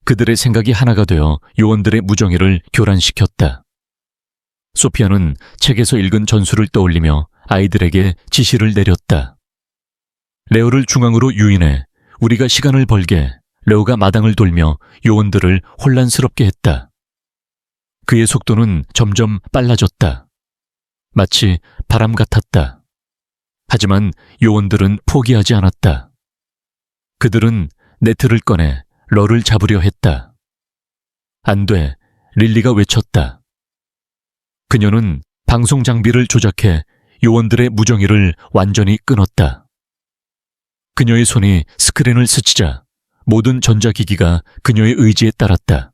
그들의 생각이 하나가 되어 요원들의 무정의를 교란시켰다. 소피아는 책에서 읽은 전술을 떠올리며 아이들에게 지시를 내렸다. 레오를 중앙으로 유인해 우리가 시간을 벌게 레오가 마당을 돌며 요원들을 혼란스럽게 했다. 그의 속도는 점점 빨라졌다. 마치 바람 같았다. 하지만 요원들은 포기하지 않았다. 그들은 네트를 꺼내 러를 잡으려 했다. 안 돼, 릴리가 외쳤다. 그녀는 방송 장비를 조작해 요원들의 무정의를 완전히 끊었다. 그녀의 손이 스크린을 스치자 모든 전자기기가 그녀의 의지에 따랐다.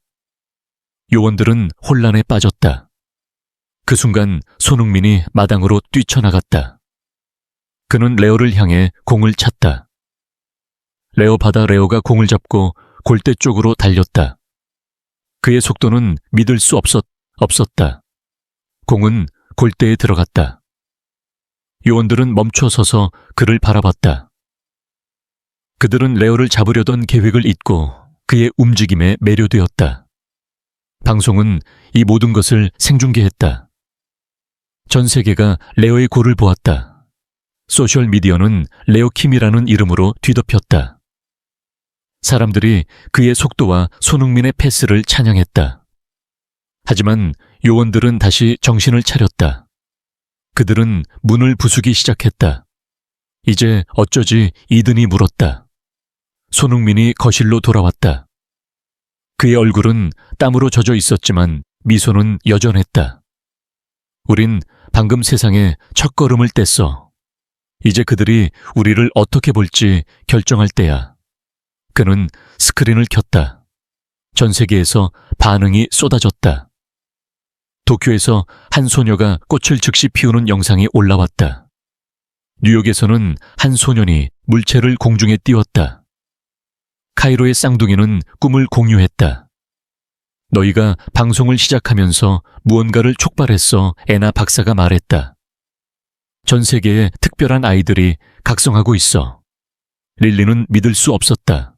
요원들은 혼란에 빠졌다. 그 순간 손흥민이 마당으로 뛰쳐나갔다. 그는 레오를 향해 공을 찼다. 레오 받아 레오가 공을 잡고 골대 쪽으로 달렸다. 그의 속도는 믿을 수 없었다. 공은 골대에 들어갔다. 요원들은 멈춰 서서 그를 바라봤다. 그들은 레오를 잡으려던 계획을 잊고 그의 움직임에 매료되었다. 방송은 이 모든 것을 생중계했다. 전 세계가 레오의 골을 보았다. 소셜미디어는 레오킴이라는 이름으로 뒤덮였다. 사람들이 그의 속도와 손흥민의 패스를 찬양했다. 하지만 요원들은 다시 정신을 차렸다. 그들은 문을 부수기 시작했다. 이제 어쩌지 이든이 물었다. 손흥민이 거실로 돌아왔다. 그의 얼굴은 땀으로 젖어 있었지만 미소는 여전했다. 우린 방금 세상에 첫걸음을 뗐어. 이제 그들이 우리를 어떻게 볼지 결정할 때야. 그는 스크린을 켰다. 전 세계에서 반응이 쏟아졌다. 도쿄에서 한 소녀가 꽃을 즉시 피우는 영상이 올라왔다. 뉴욕에서는 한 소년이 물체를 공중에 띄웠다. 카이로의 쌍둥이는 꿈을 공유했다. 너희가 방송을 시작하면서 무언가를 촉발했어, 애나 박사가 말했다. 전 세계에 특별한 아이들이 각성하고 있어. 릴리는 믿을 수 없었다.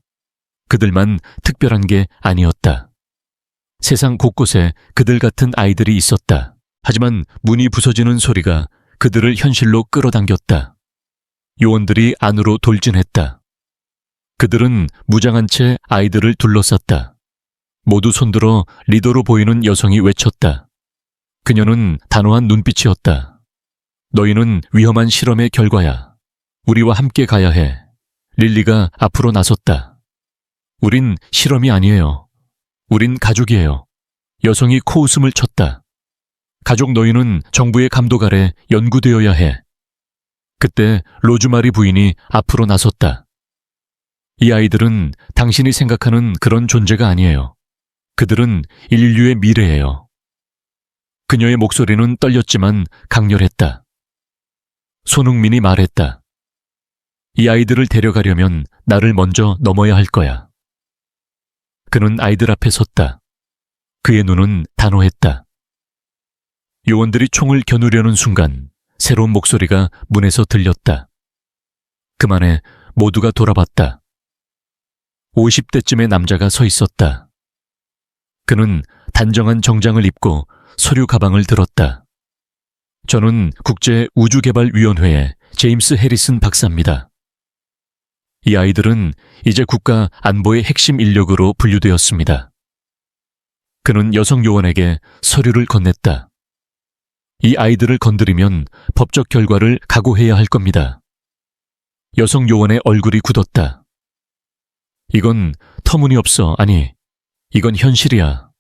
그들만 특별한 게 아니었다. 세상 곳곳에 그들 같은 아이들이 있었다. 하지만 문이 부서지는 소리가 그들을 현실로 끌어당겼다. 요원들이 안으로 돌진했다. 그들은 무장한 채 아이들을 둘러쌌다. 모두 손들어 리더로 보이는 여성이 외쳤다. 그녀는 단호한 눈빛이었다. 너희는 위험한 실험의 결과야. 우리와 함께 가야 해. 릴리가 앞으로 나섰다. 우린 실험이 아니에요. 우린 가족이에요. 여성이 코웃음을 쳤다. 가족 너희는 정부의 감독 아래 연구되어야 해. 그때 로즈마리 부인이 앞으로 나섰다. 이 아이들은 당신이 생각하는 그런 존재가 아니에요. 그들은 인류의 미래예요. 그녀의 목소리는 떨렸지만 강렬했다. 손흥민이 말했다. 이 아이들을 데려가려면 나를 먼저 넘어야 할 거야. 그는 아이들 앞에 섰다. 그의 눈은 단호했다. 요원들이 총을 겨누려는 순간 새로운 목소리가 문에서 들렸다. 그만해, 모두가 돌아봤다. 50대쯤의 남자가 서 있었다. 그는 단정한 정장을 입고 서류 가방을 들었다. 저는 국제우주개발위원회의 제임스 해리슨 박사입니다. 이 아이들은 이제 국가 안보의 핵심 인력으로 분류되었습니다. 그는 여성 요원에게 서류를 건넸다. 이 아이들을 건드리면 법적 결과를 각오해야 할 겁니다. 여성 요원의 얼굴이 굳었다. 이건 터무니없어. 아니, 이건 현실이야.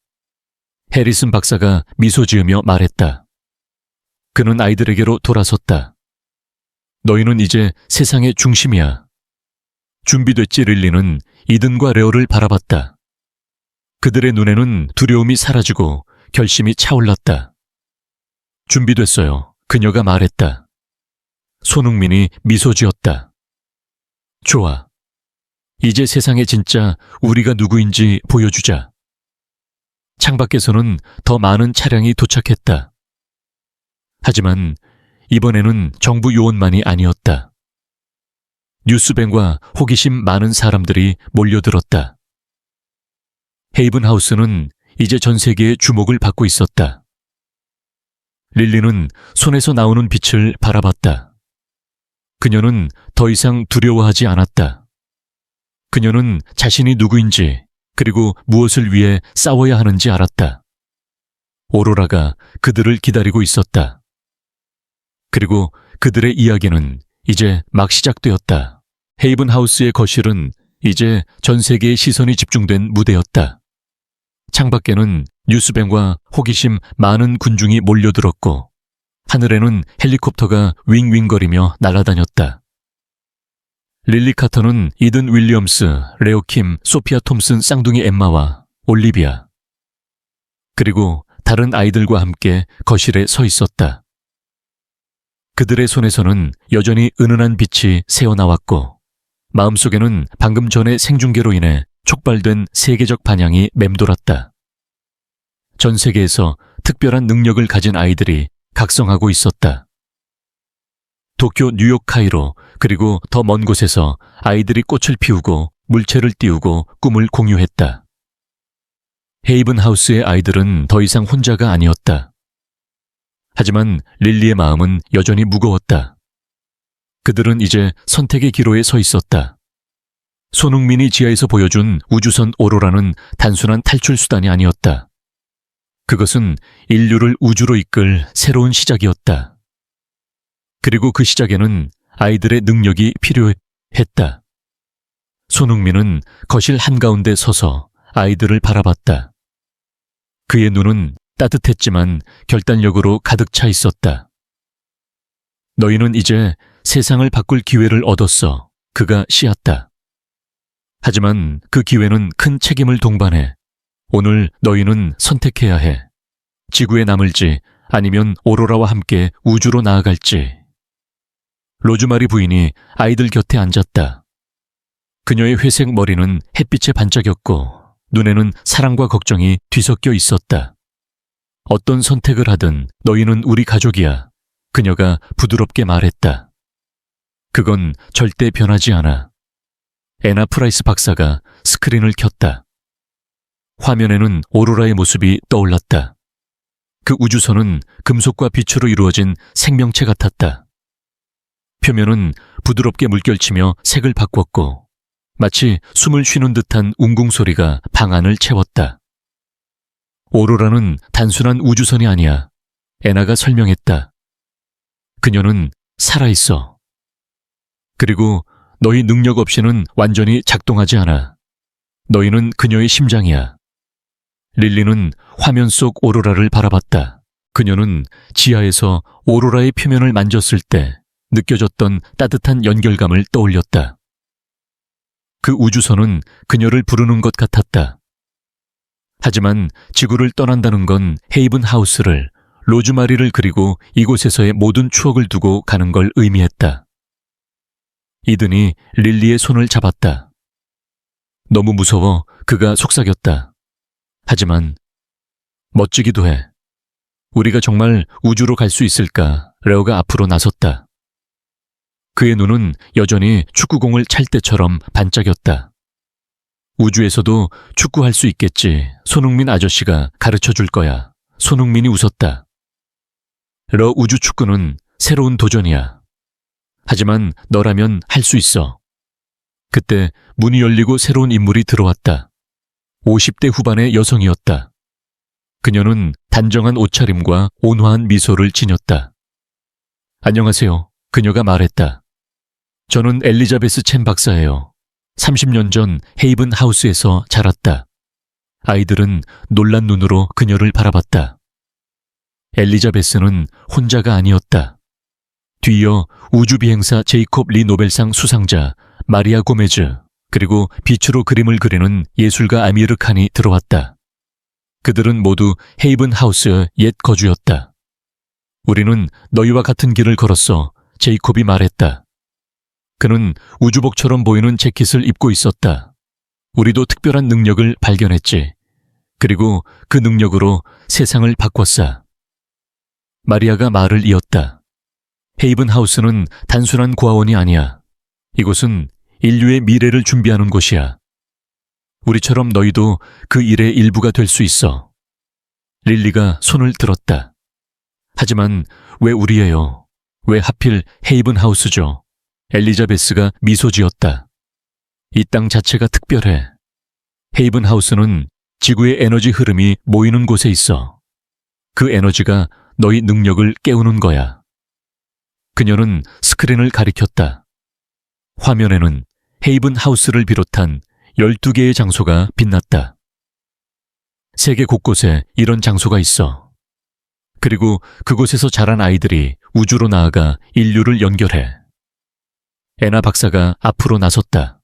해리슨 박사가 미소 지으며 말했다. 그는 아이들에게로 돌아섰다. 너희는 이제 세상의 중심이야. 준비됐지? 릴리는 이든과 레오를 바라봤다. 그들의 눈에는 두려움이 사라지고 결심이 차올랐다. 준비됐어요. 그녀가 말했다. 손흥민이 미소 지었다. 좋아. 이제 세상에 진짜 우리가 누구인지 보여주자. 창밖에서는 더 많은 차량이 도착했다. 하지만 이번에는 정부 요원만이 아니었다. 뉴스밴과 호기심 많은 사람들이 몰려들었다. 헤이븐하우스는 이제 전 세계의 주목을 받고 있었다. 릴리는 손에서 나오는 빛을 바라봤다. 그녀는 더 이상 두려워하지 않았다. 그녀는 자신이 누구인지 그리고 무엇을 위해 싸워야 하는지 알았다. 오로라가 그들을 기다리고 있었다. 그리고 그들의 이야기는 이제 막 시작되었다. 헤이븐하우스의 거실은 이제 전 세계의 시선이 집중된 무대였다. 창밖에는 뉴스밴과 호기심 많은 군중이 몰려들었고 하늘에는 헬리콥터가 윙윙거리며 날아다녔다. 릴리 카터는 이든 윌리엄스, 레오 킴, 소피아 톰슨 쌍둥이 엠마와 올리비아 그리고 다른 아이들과 함께 거실에 서 있었다. 그들의 손에서는 여전히 은은한 빛이 새어나왔고 마음속에는 방금 전의 생중계로 인해 촉발된 세계적 반향이 맴돌았다. 전 세계에서 특별한 능력을 가진 아이들이 각성하고 있었다. 도쿄, 뉴욕, 카이로 그리고 더 먼 곳에서 아이들이 꽃을 피우고 물체를 띄우고 꿈을 공유했다. 헤이븐하우스의 아이들은 더 이상 혼자가 아니었다. 하지만 릴리의 마음은 여전히 무거웠다. 그들은 이제 선택의 기로에 서 있었다. 손흥민이 지하에서 보여준 우주선 오로라는 단순한 탈출 수단이 아니었다. 그것은 인류를 우주로 이끌 새로운 시작이었다. 그리고 그 시작에는 아이들의 능력이 필요했다. 손흥민은 거실 한가운데 서서 아이들을 바라봤다. 그의 눈은 따뜻했지만 결단력으로 가득 차 있었다. 너희는 이제 세상을 바꿀 기회를 얻었어. 그가 씨앗다. 하지만 그 기회는 큰 책임을 동반해. 오늘 너희는 선택해야 해. 지구에 남을지 아니면 오로라와 함께 우주로 나아갈지. 로즈마리 부인이 아이들 곁에 앉았다. 그녀의 회색 머리는 햇빛에 반짝였고 눈에는 사랑과 걱정이 뒤섞여 있었다. 어떤 선택을 하든 너희는 우리 가족이야. 그녀가 부드럽게 말했다. 그건 절대 변하지 않아. 애나 프라이스 박사가 스크린을 켰다. 화면에는 오로라의 모습이 떠올랐다. 그 우주선은 금속과 빛으로 이루어진 생명체 같았다. 표면은 부드럽게 물결치며 색을 바꿨고 마치 숨을 쉬는 듯한 웅궁 소리가 방 안을 채웠다. 오로라는 단순한 우주선이 아니야. 애나가 설명했다. 그녀는 살아있어. 그리고 너희 능력 없이는 완전히 작동하지 않아. 너희는 그녀의 심장이야. 릴리는 화면 속 오로라를 바라봤다. 그녀는 지하에서 오로라의 표면을 만졌을 때 느껴졌던 따뜻한 연결감을 떠올렸다. 그 우주선은 그녀를 부르는 것 같았다. 하지만 지구를 떠난다는 건 헤이븐하우스를, 로즈마리를 그리고 이곳에서의 모든 추억을 두고 가는 걸 의미했다. 이든이 릴리의 손을 잡았다. 너무 무서워 그가 속삭였다. 하지만 멋지기도 해. 우리가 정말 우주로 갈 수 있을까? 레오가 앞으로 나섰다. 그의 눈은 여전히 축구공을 찰 때처럼 반짝였다. 우주에서도 축구할 수 있겠지. 손흥민 아저씨가 가르쳐 줄 거야. 손흥민이 웃었다. 러 우주 축구는 새로운 도전이야. 하지만 너라면 할 수 있어. 그때 문이 열리고 새로운 인물이 들어왔다. 50대 후반의 여성이었다. 그녀는 단정한 옷차림과 온화한 미소를 지녔다. 안녕하세요. 그녀가 말했다. 저는 엘리자베스 첸 박사예요. 30년 전 헤이븐하우스에서 자랐다. 아이들은 놀란 눈으로 그녀를 바라봤다. 엘리자베스는 혼자가 아니었다. 뒤이어 우주비행사 제이콥 리 노벨상 수상자 마리아 고메즈 그리고 빛으로 그림을 그리는 예술가 아미르 칸이 들어왔다. 그들은 모두 헤이븐하우스의 옛 거주였다. 우리는 너희와 같은 길을 걸었어. 제이콥이 말했다. 그는 우주복처럼 보이는 재킷을 입고 있었다. 우리도 특별한 능력을 발견했지. 그리고 그 능력으로 세상을 바꿨어. 마리아가 말을 이었다. 헤이븐 하우스는 단순한 고아원이 아니야. 이곳은 인류의 미래를 준비하는 곳이야. 우리처럼 너희도 그 일의 일부가 될 수 있어. 릴리가 손을 들었다. 하지만 왜 우리예요? 왜 하필 헤이븐 하우스죠? 엘리자베스가 미소 지었다. 이 땅 자체가 특별해. 헤이븐 하우스는 지구의 에너지 흐름이 모이는 곳에 있어. 그 에너지가 너희 능력을 깨우는 거야. 그녀는 스크린을 가리켰다. 화면에는 헤이븐 하우스를 비롯한 12개의 장소가 빛났다. 세계 곳곳에 이런 장소가 있어. 그리고 그곳에서 자란 아이들이 우주로 나아가 인류를 연결해. 애나 박사가 앞으로 나섰다.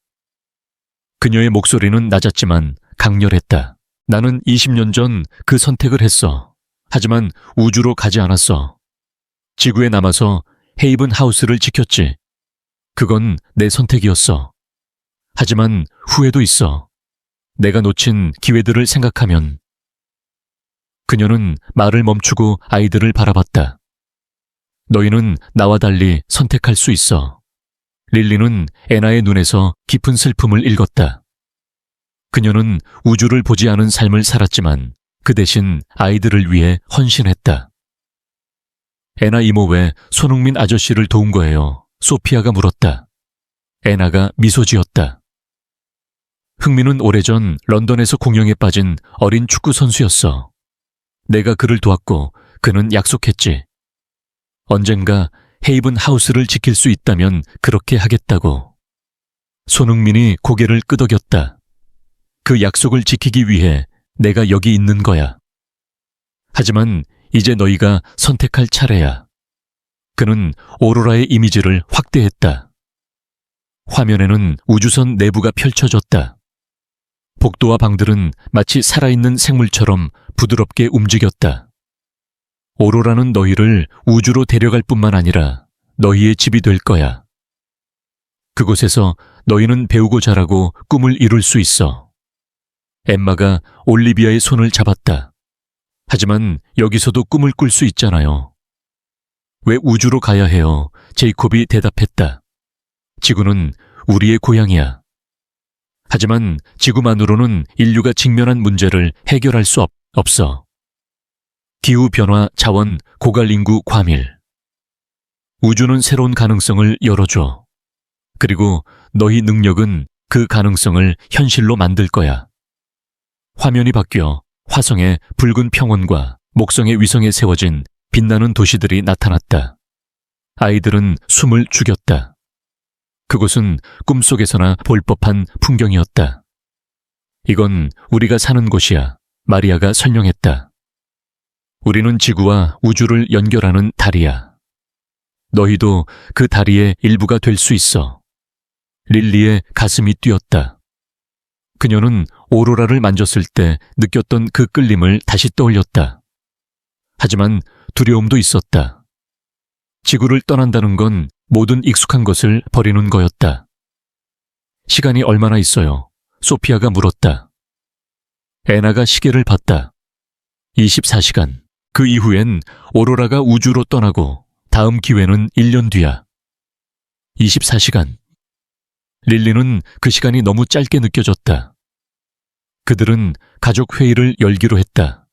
그녀의 목소리는 낮았지만 강렬했다. 나는 20년 전 그 선택을 했어. 하지만 우주로 가지 않았어. 지구에 남아서 헤이븐 하우스를 지켰지. 그건 내 선택이었어. 하지만 후회도 있어. 내가 놓친 기회들을 생각하면. 그녀는 말을 멈추고 아이들을 바라봤다. 너희는 나와 달리 선택할 수 있어. 릴리는 애나의 눈에서 깊은 슬픔을 읽었다. 그녀는 우주를 보지 않은 삶을 살았지만 그 대신 아이들을 위해 헌신했다. 애나 이모 왜 손흥민 아저씨를 도운 거예요? 소피아가 물었다. 애나가 미소 지었다. 흥민은 오래전 런던에서 공영에 빠진 어린 축구 선수였어. 내가 그를 도왔고 그는 약속했지. 언젠가 헤이븐 하우스를 지킬 수 있다면 그렇게 하겠다고. 손흥민이 고개를 끄덕였다. 그 약속을 지키기 위해 내가 여기 있는 거야. 하지만 이제 너희가 선택할 차례야. 그는 오로라의 이미지를 확대했다. 화면에는 우주선 내부가 펼쳐졌다. 복도와 방들은 마치 살아있는 생물처럼 부드럽게 움직였다. 오로라는 너희를 우주로 데려갈 뿐만 아니라 너희의 집이 될 거야. 그곳에서 너희는 배우고 자라고 꿈을 이룰 수 있어. 엠마가 올리비아의 손을 잡았다. 하지만 여기서도 꿈을 꿀 수 있잖아요. 왜 우주로 가야 해요? 제이콥이 대답했다. 지구는 우리의 고향이야. 하지만 지구만으로는 인류가 직면한 문제를 해결할 수 없어. 기후변화, 자원, 고갈인구, 과밀. 우주는 새로운 가능성을 열어줘. 그리고 너희 능력은 그 가능성을 현실로 만들 거야. 화면이 바뀌어 화성의 붉은 평원과 목성의 위성에 세워진 빛나는 도시들이 나타났다. 아이들은 숨을 죽였다. 그곳은 꿈속에서나 볼 법한 풍경이었다. 이건 우리가 사는 곳이야, 마리아가 설명했다. 우리는 지구와 우주를 연결하는 다리야. 너희도 그 다리의 일부가 될 수 있어. 릴리의 가슴이 뛰었다. 그녀는 오로라를 만졌을 때 느꼈던 그 끌림을 다시 떠올렸다. 하지만 두려움도 있었다. 지구를 떠난다는 건 모든 익숙한 것을 버리는 거였다. 시간이 얼마나 있어요? 소피아가 물었다. 애나가 시계를 봤다. 24시간. 그 이후엔 오로라가 우주로 떠나고 다음 기회는 1년 뒤야. 24시간. 릴리는 그 시간이 너무 짧게 느껴졌다. 그들은 가족 회의를 열기로 했다.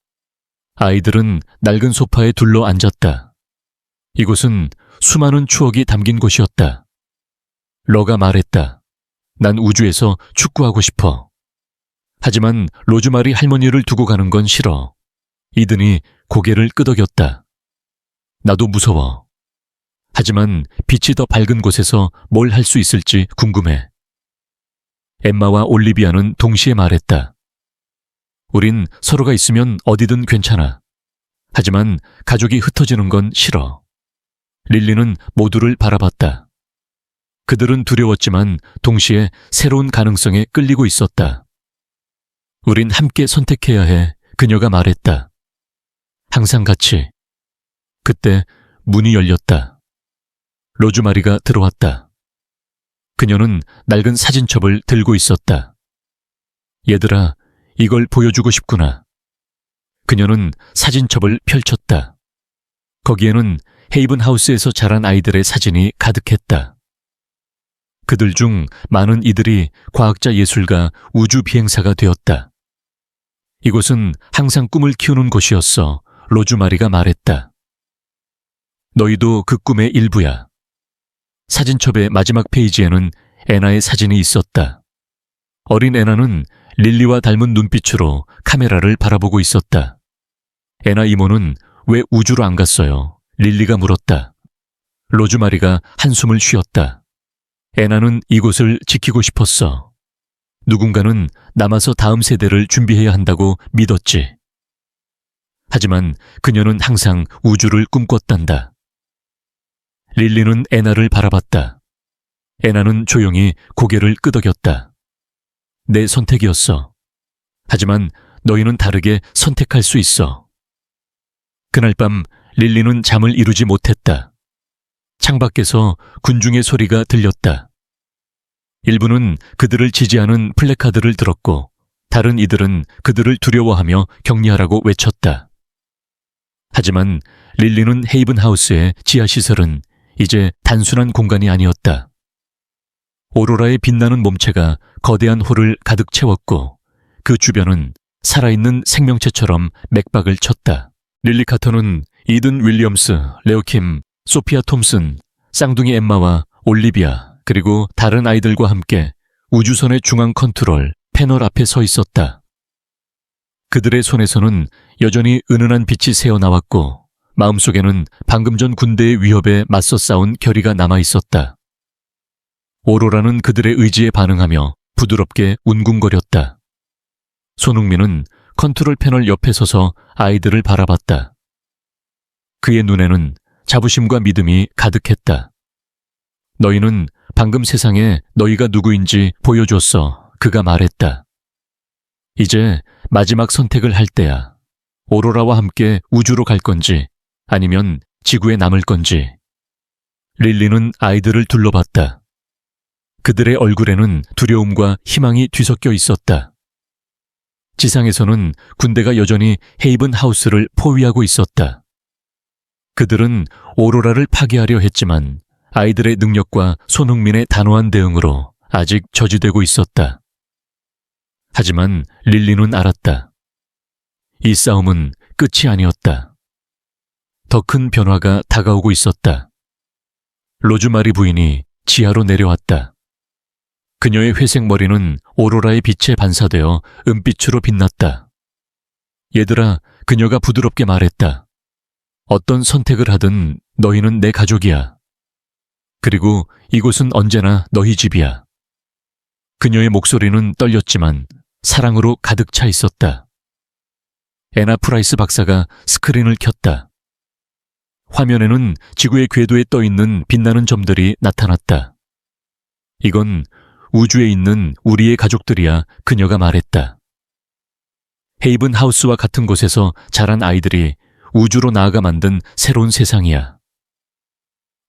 아이들은 낡은 소파에 둘러 앉았다. 이곳은 수많은 추억이 담긴 곳이었다. 러가 말했다. 난 우주에서 축구하고 싶어. 하지만 로즈마리 할머니를 두고 가는 건 싫어. 이든이 고개를 끄덕였다. 나도 무서워. 하지만 빛이 더 밝은 곳에서 뭘 할 수 있을지 궁금해. 엠마와 올리비아는 동시에 말했다. 우린 서로가 있으면 어디든 괜찮아. 하지만 가족이 흩어지는 건 싫어. 릴리는 모두를 바라봤다. 그들은 두려웠지만 동시에 새로운 가능성에 끌리고 있었다. 우린 함께 선택해야 해, 그녀가 말했다. 항상 같이. 그때 문이 열렸다. 로즈마리가 들어왔다. 그녀는 낡은 사진첩을 들고 있었다. 얘들아, 이걸 보여주고 싶구나. 그녀는 사진첩을 펼쳤다. 거기에는 헤이븐 하우스에서 자란 아이들의 사진이 가득했다. 그들 중 많은 이들이 과학자 예술가 우주 비행사가 되었다. 이곳은 항상 꿈을 키우는 곳이었어. 로즈마리가 말했다. 너희도 그 꿈의 일부야. 사진첩의 마지막 페이지에는 애나의 사진이 있었다. 어린 애나는 릴리와 닮은 눈빛으로 카메라를 바라보고 있었다. 애나 이모는 왜 우주로 안 갔어요? 릴리가 물었다. 로즈마리가 한숨을 쉬었다. 애나는 이곳을 지키고 싶었어. 누군가는 남아서 다음 세대를 준비해야 한다고 믿었지. 하지만 그녀는 항상 우주를 꿈꿨단다. 릴리는 애나를 바라봤다. 애나는 조용히 고개를 끄덕였다. 내 선택이었어. 하지만 너희는 다르게 선택할 수 있어. 그날 밤 릴리는 잠을 이루지 못했다. 창밖에서 군중의 소리가 들렸다. 일부는 그들을 지지하는 플래카드를 들었고 다른 이들은 그들을 두려워하며 격리하라고 외쳤다. 하지만 릴리는 헤이븐 하우스의 지하시설은 이제 단순한 공간이 아니었다. 오로라의 빛나는 몸체가 거대한 홀을 가득 채웠고 그 주변은 살아있는 생명체처럼 맥박을 쳤다. 릴리 카터는 이든 윌리엄스, 레오킴, 소피아 톰슨, 쌍둥이 엠마와 올리비아 그리고 다른 아이들과 함께 우주선의 중앙 컨트롤 패널 앞에 서 있었다. 그들의 손에서는 여전히 은은한 빛이 새어나왔고 마음속에는 방금 전 군대의 위협에 맞서 싸운 결의가 남아 있었다. 오로라는 그들의 의지에 반응하며 부드럽게 운궁거렸다. 손흥민은 컨트롤 패널 옆에 서서 아이들을 바라봤다. 그의 눈에는 자부심과 믿음이 가득했다. 너희는 방금 세상에 너희가 누구인지 보여줬어. 그가 말했다. 이제 마지막 선택을 할 때야. 오로라와 함께 우주로 갈 건지 아니면 지구에 남을 건지. 릴리는 아이들을 둘러봤다. 그들의 얼굴에는 두려움과 희망이 뒤섞여 있었다. 지상에서는 군대가 여전히 헤이븐 하우스를 포위하고 있었다. 그들은 오로라를 파괴하려 했지만 아이들의 능력과 손흥민의 단호한 대응으로 아직 저지되고 있었다. 하지만 릴리는 알았다. 이 싸움은 끝이 아니었다. 더 큰 변화가 다가오고 있었다. 로즈마리 부인이 지하로 내려왔다. 그녀의 회색 머리는 오로라의 빛에 반사되어 은빛으로 빛났다. 얘들아, 그녀가 부드럽게 말했다. 어떤 선택을 하든 너희는 내 가족이야. 그리고 이곳은 언제나 너희 집이야. 그녀의 목소리는 떨렸지만 사랑으로 가득 차 있었다. 애나 프라이스 박사가 스크린을 켰다. 화면에는 지구의 궤도에 떠있는 빛나는 점들이 나타났다. 이건 우주에 있는 우리의 가족들이야. 그녀가 말했다. 헤이븐 하우스와 같은 곳에서 자란 아이들이 우주로 나아가 만든 새로운 세상이야.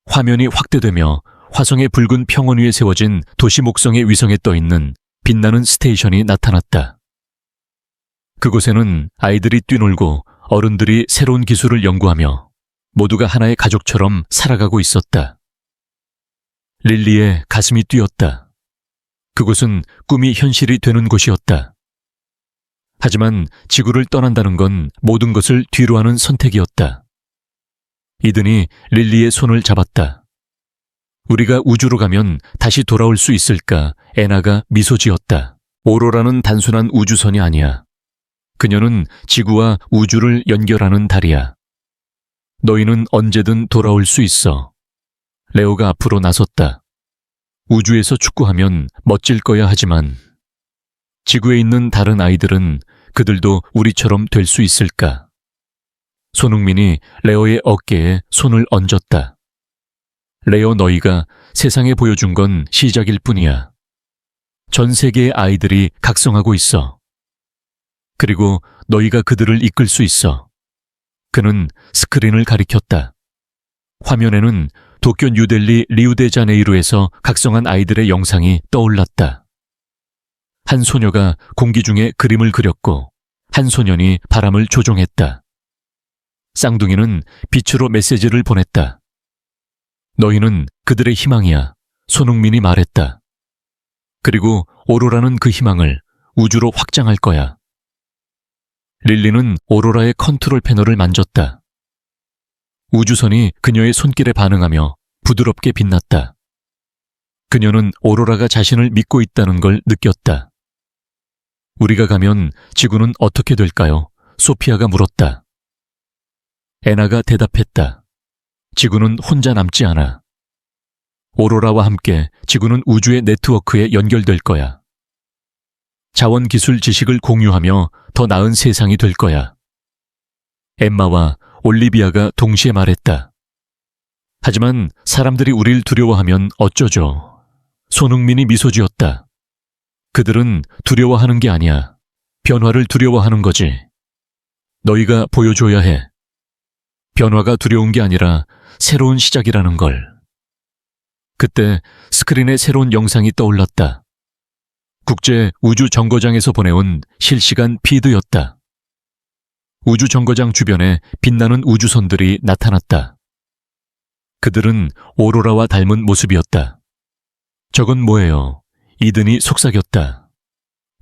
화면이 확대되며 화성의 붉은 평원 위에 세워진 도시 목성의 위성에 떠있는 빛나는 스테이션이 나타났다. 그곳에는 아이들이 뛰놀고 어른들이 새로운 기술을 연구하며 모두가 하나의 가족처럼 살아가고 있었다. 릴리의 가슴이 뛰었다. 그곳은 꿈이 현실이 되는 곳이었다. 하지만 지구를 떠난다는 건 모든 것을 뒤로하는 선택이었다. 이든이 릴리의 손을 잡았다. 우리가 우주로 가면 다시 돌아올 수 있을까? 애나가 미소 지었다. 오로라는 단순한 우주선이 아니야. 그녀는 지구와 우주를 연결하는 달이야. 너희는 언제든 돌아올 수 있어. 레오가 앞으로 나섰다. 우주에서 축구하면 멋질 거야. 하지만 지구에 있는 다른 아이들은 그들도 우리처럼 될 수 있을까? 손흥민이 레오의 어깨에 손을 얹었다. 레오, 너희가 세상에 보여준 건 시작일 뿐이야. 전 세계의 아이들이 각성하고 있어. 그리고 너희가 그들을 이끌 수 있어. 그는 스크린을 가리켰다. 화면에는 도쿄, 뉴델리, 리우데자네이루에서 각성한 아이들의 영상이 떠올랐다. 한 소녀가 공기 중에 그림을 그렸고 한 소년이 바람을 조종했다. 쌍둥이는 빛으로 메시지를 보냈다. 너희는 그들의 희망이야. 손흥민이 말했다. 그리고 오로라는 그 희망을 우주로 확장할 거야. 릴리는 오로라의 컨트롤 패널을 만졌다. 우주선이 그녀의 손길에 반응하며 부드럽게 빛났다. 그녀는 오로라가 자신을 믿고 있다는 걸 느꼈다. 우리가 가면 지구는 어떻게 될까요? 소피아가 물었다. 애나가 대답했다. 지구는 혼자 남지 않아. 오로라와 함께 지구는 우주의 네트워크에 연결될 거야. 자원기술 지식을 공유하며 더 나은 세상이 될 거야. 엠마와 올리비아가 동시에 말했다. 하지만 사람들이 우릴 두려워하면 어쩌죠? 손흥민이 미소 지었다. 그들은 두려워하는 게 아니야. 변화를 두려워하는 거지. 너희가 보여줘야 해. 변화가 두려운 게 아니라 새로운 시작이라는 걸. 그때 스크린에 새로운 영상이 떠올랐다. 국제 우주 정거장에서 보내온 실시간 피드였다. 우주 정거장 주변에 빛나는 우주선들이 나타났다. 그들은 오로라와 닮은 모습이었다. 저건 뭐예요? 이든이 속삭였다.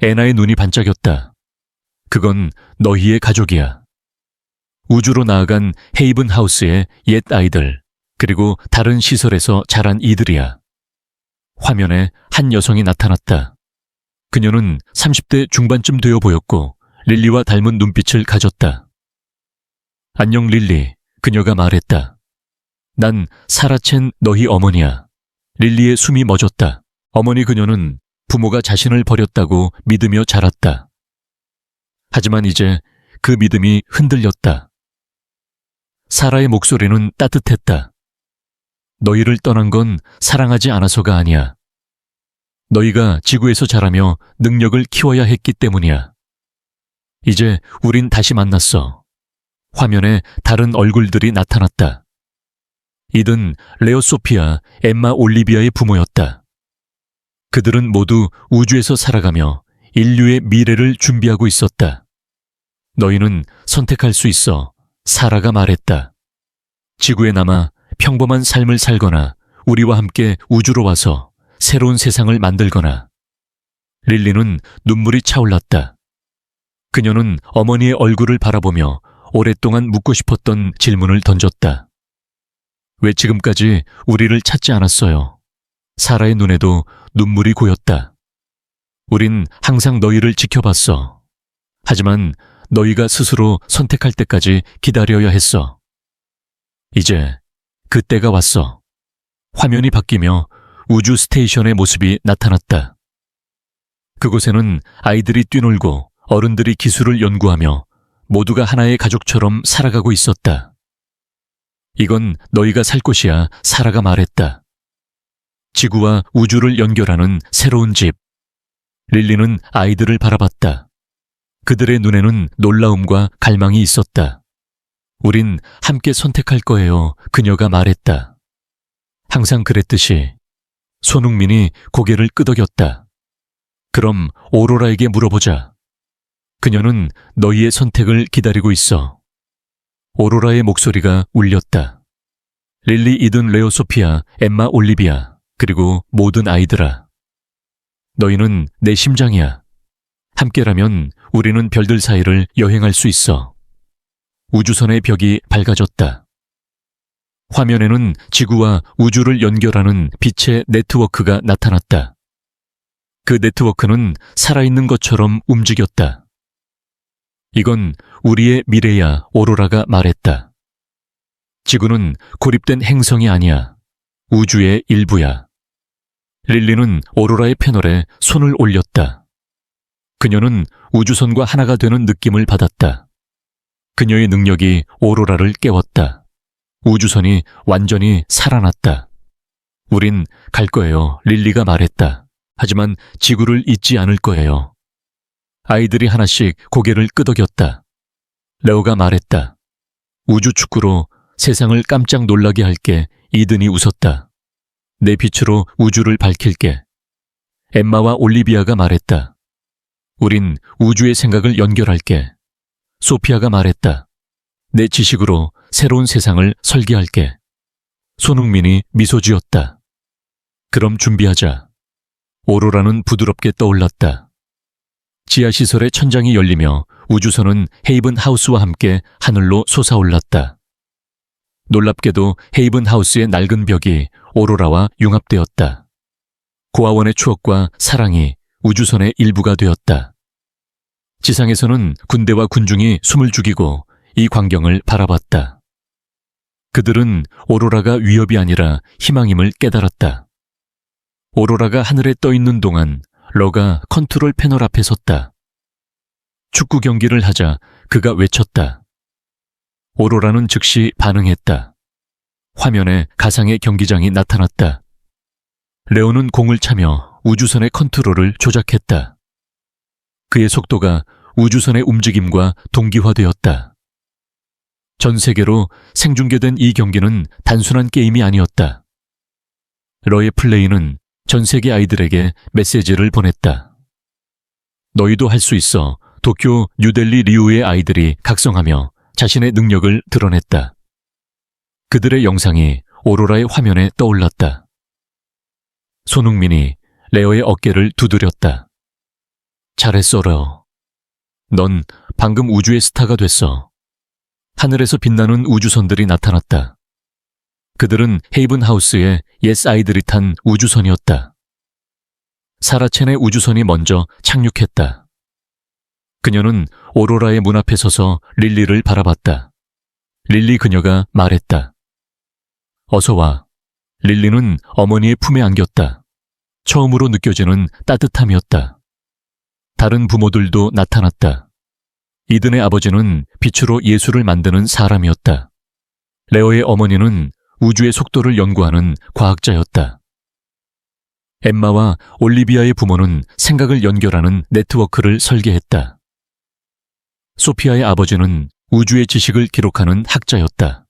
애나의 눈이 반짝였다. 그건 너희의 가족이야. 우주로 나아간 헤이븐 하우스의 옛 아이들, 그리고 다른 시설에서 자란 이들이야. 화면에 한 여성이 나타났다. 그녀는 30대 중반쯤 되어 보였고 릴리와 닮은 눈빛을 가졌다. 안녕 릴리, 그녀가 말했다. 난 사라첸 너희 어머니야. 릴리의 숨이 멎었다. 어머니 그녀는 부모가 자신을 버렸다고 믿으며 자랐다. 하지만 이제 그 믿음이 흔들렸다. 사라의 목소리는 따뜻했다. 너희를 떠난 건 사랑하지 않아서가 아니야. 너희가 지구에서 자라며 능력을 키워야 했기 때문이야. 이제 우린 다시 만났어. 화면에 다른 얼굴들이 나타났다. 이든 레오 소피아, 엠마 올리비아의 부모였다. 그들은 모두 우주에서 살아가며 인류의 미래를 준비하고 있었다. 너희는 선택할 수 있어. 사라가 말했다. 지구에 남아 평범한 삶을 살거나 우리와 함께 우주로 와서 새로운 세상을 만들거나. 릴리는 눈물이 차올랐다. 그녀는 어머니의 얼굴을 바라보며 오랫동안 묻고 싶었던 질문을 던졌다. 왜 지금까지 우리를 찾지 않았어요? 사라의 눈에도 눈물이 고였다. 우린 항상 너희를 지켜봤어. 하지만 너희가 스스로 선택할 때까지 기다려야 했어. 이제 그때가 왔어. 화면이 바뀌며 우주 스테이션의 모습이 나타났다. 그곳에는 아이들이 뛰놀고 어른들이 기술을 연구하며 모두가 하나의 가족처럼 살아가고 있었다. 이건 너희가 살 곳이야, 사라가 말했다. 지구와 우주를 연결하는 새로운 집. 릴리는 아이들을 바라봤다. 그들의 눈에는 놀라움과 갈망이 있었다. 우린 함께 선택할 거예요, 그녀가 말했다. 항상 그랬듯이. 손흥민이 고개를 끄덕였다. 그럼 오로라에게 물어보자. 그녀는 너희의 선택을 기다리고 있어. 오로라의 목소리가 울렸다. 릴리, 이든, 레오, 소피아, 엠마, 올리비아, 그리고 모든 아이들아. 너희는 내 심장이야. 함께라면 우리는 별들 사이를 여행할 수 있어. 우주선의 벽이 밝아졌다. 화면에는 지구와 우주를 연결하는 빛의 네트워크가 나타났다. 그 네트워크는 살아있는 것처럼 움직였다. 이건 우리의 미래야, 오로라가 말했다. 지구는 고립된 행성이 아니야. 우주의 일부야. 릴리는 오로라의 패널에 손을 올렸다. 그녀는 우주선과 하나가 되는 느낌을 받았다. 그녀의 능력이 오로라를 깨웠다. 우주선이 완전히 살아났다. 우린 갈 거예요, 릴리가 말했다. 하지만 지구를 잊지 않을 거예요. 아이들이 하나씩 고개를 끄덕였다. 레오가 말했다. 우주 축구로 세상을 깜짝 놀라게 할게. 이든이 웃었다. 내 빛으로 우주를 밝힐게. 엠마와 올리비아가 말했다. 우린 우주의 생각을 연결할게. 소피아가 말했다. 내 지식으로 새로운 세상을 설계할게. 손흥민이 미소 지었다. 그럼 준비하자. 오로라는 부드럽게 떠올랐다. 지하시설의 천장이 열리며 우주선은 헤이븐 하우스와 함께 하늘로 솟아올랐다. 놀랍게도 헤이븐 하우스의 낡은 벽이 오로라와 융합되었다. 고아원의 추억과 사랑이 우주선의 일부가 되었다. 지상에서는 군대와 군중이 숨을 죽이고 이 광경을 바라봤다. 그들은 오로라가 위협이 아니라 희망임을 깨달았다. 오로라가 하늘에 떠 있는 동안 러가 컨트롤 패널 앞에 섰다. 축구 경기를 하자 그가 외쳤다. 오로라는 즉시 반응했다. 화면에 가상의 경기장이 나타났다. 레오는 공을 차며 우주선의 컨트롤을 조작했다. 그의 속도가 우주선의 움직임과 동기화되었다. 전 세계로 생중계된 이 경기는 단순한 게임이 아니었다. 러의 플레이는 전 세계 아이들에게 메시지를 보냈다. 너희도 할 수 있어. 도쿄, 뉴델리, 리우의 아이들이 각성하며 자신의 능력을 드러냈다. 그들의 영상이 오로라의 화면에 떠올랐다. 손흥민이 레어의 어깨를 두드렸다. 잘했어, 레어. 넌 방금 우주의 스타가 됐어. 하늘에서 빛나는 우주선들이 나타났다. 그들은 헤이븐 하우스의 옛 아이들이 탄 우주선이었다. 사라첸의 우주선이 먼저 착륙했다. 그녀는 오로라의 문 앞에 서서 릴리를 바라봤다. 릴리 그녀가 말했다. 어서 와. 릴리는 어머니의 품에 안겼다. 처음으로 느껴지는 따뜻함이었다. 다른 부모들도 나타났다. 이든의 아버지는 빛으로 예술을 만드는 사람이었다. 레오의 어머니는 우주의 속도를 연구하는 과학자였다. 엠마와 올리비아의 부모는 생각을 연결하는 네트워크를 설계했다. 소피아의 아버지는 우주의 지식을 기록하는 학자였다.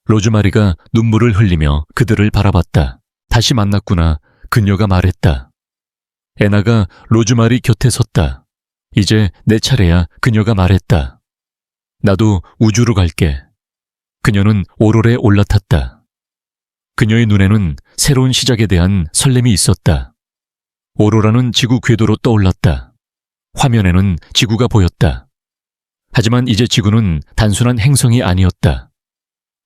로즈마리가 눈물을 흘리며 그들을 바라봤다. 다시 만났구나. 그녀가 말했다. 애나가 로즈마리 곁에 섰다. 이제 내 차례야. 그녀가 말했다. 나도 우주로 갈게. 그녀는 오롤에 올라탔다. 그녀의 눈에는 새로운 시작에 대한 설렘이 있었다. 오로라는 지구 궤도로 떠올랐다. 화면에는 지구가 보였다. 하지만 이제 지구는 단순한 행성이 아니었다.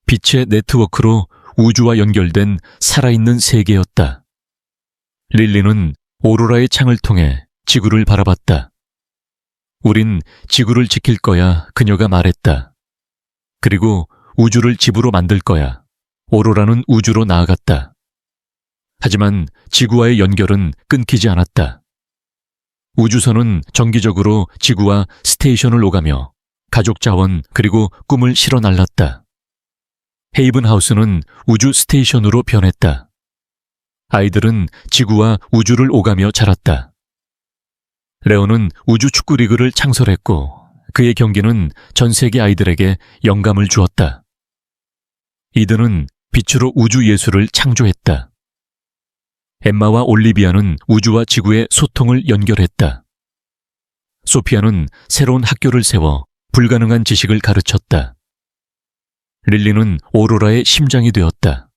빛의 네트워크로 우주와 연결된 살아있는 세계였다. 릴리는 오로라의 창을 통해 지구를 바라봤다. 우린 지구를 지킬 거야. 그녀가 말했다. 그리고 우주를 집으로 만들 거야. 오로라는 우주로 나아갔다. 하지만 지구와의 연결은 끊기지 않았다. 우주선은 정기적으로 지구와 스테이션을 오가며 가족 자원 그리고 꿈을 실어 날랐다. 헤이븐 하우스는 우주 스테이션으로 변했다. 아이들은 지구와 우주를 오가며 자랐다. 레오는 우주 축구 리그를 창설했고 그의 경기는 전 세계 아이들에게 영감을 주었다. 이든은 빛으로 우주 예술을 창조했다. 엠마와 올리비아는 우주와 지구의 소통을 연결했다. 소피아는 새로운 학교를 세워 불가능한 지식을 가르쳤다. 릴리는 오로라의 심장이 되었다.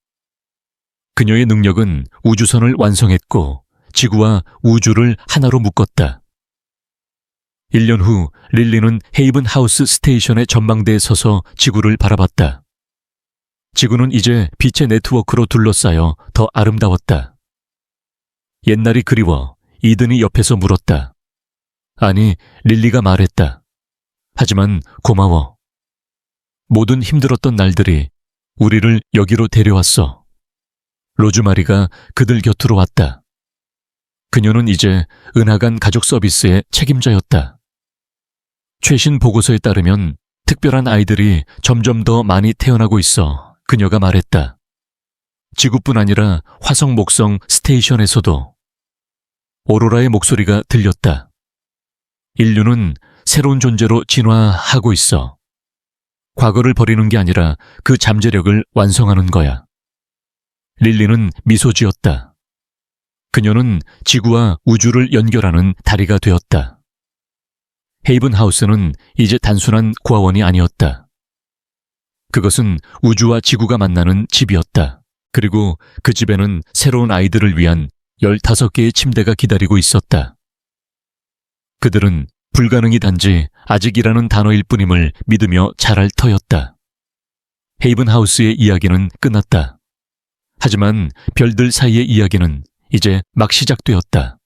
그녀의 능력은 우주선을 완성했고 지구와 우주를 하나로 묶었다. 1년 후 릴리는 헤이븐 하우스 스테이션의 전망대에 서서 지구를 바라봤다. 지구는 이제 빛의 네트워크로 둘러싸여 더 아름다웠다. 옛날이 그리워. 이든이 옆에서 물었다. 아니, 릴리가 말했다. 하지만 고마워. 모든 힘들었던 날들이 우리를 여기로 데려왔어. 로즈마리가 그들 곁으로 왔다. 그녀는 이제 은하간 가족 서비스의 책임자였다. 최신 보고서에 따르면 특별한 아이들이 점점 더 많이 태어나고 있어. 그녀가 말했다. 지구뿐 아니라 화성 목성 스테이션에서도. 오로라의 목소리가 들렸다. 인류는 새로운 존재로 진화하고 있어. 과거를 버리는 게 아니라 그 잠재력을 완성하는 거야. 릴리는 미소 지었다. 그녀는 지구와 우주를 연결하는 다리가 되었다. 헤이븐 하우스는 이제 단순한 고아원이 아니었다. 그것은 우주와 지구가 만나는 집이었다. 그리고 그 집에는 새로운 아이들을 위한 15개의 침대가 기다리고 있었다. 그들은 불가능이 단지 아직이라는 단어일 뿐임을 믿으며 자랄 터였다. 헤이븐 하우스의 이야기는 끝났다. 하지만 별들 사이의 이야기는 이제 막 시작되었다.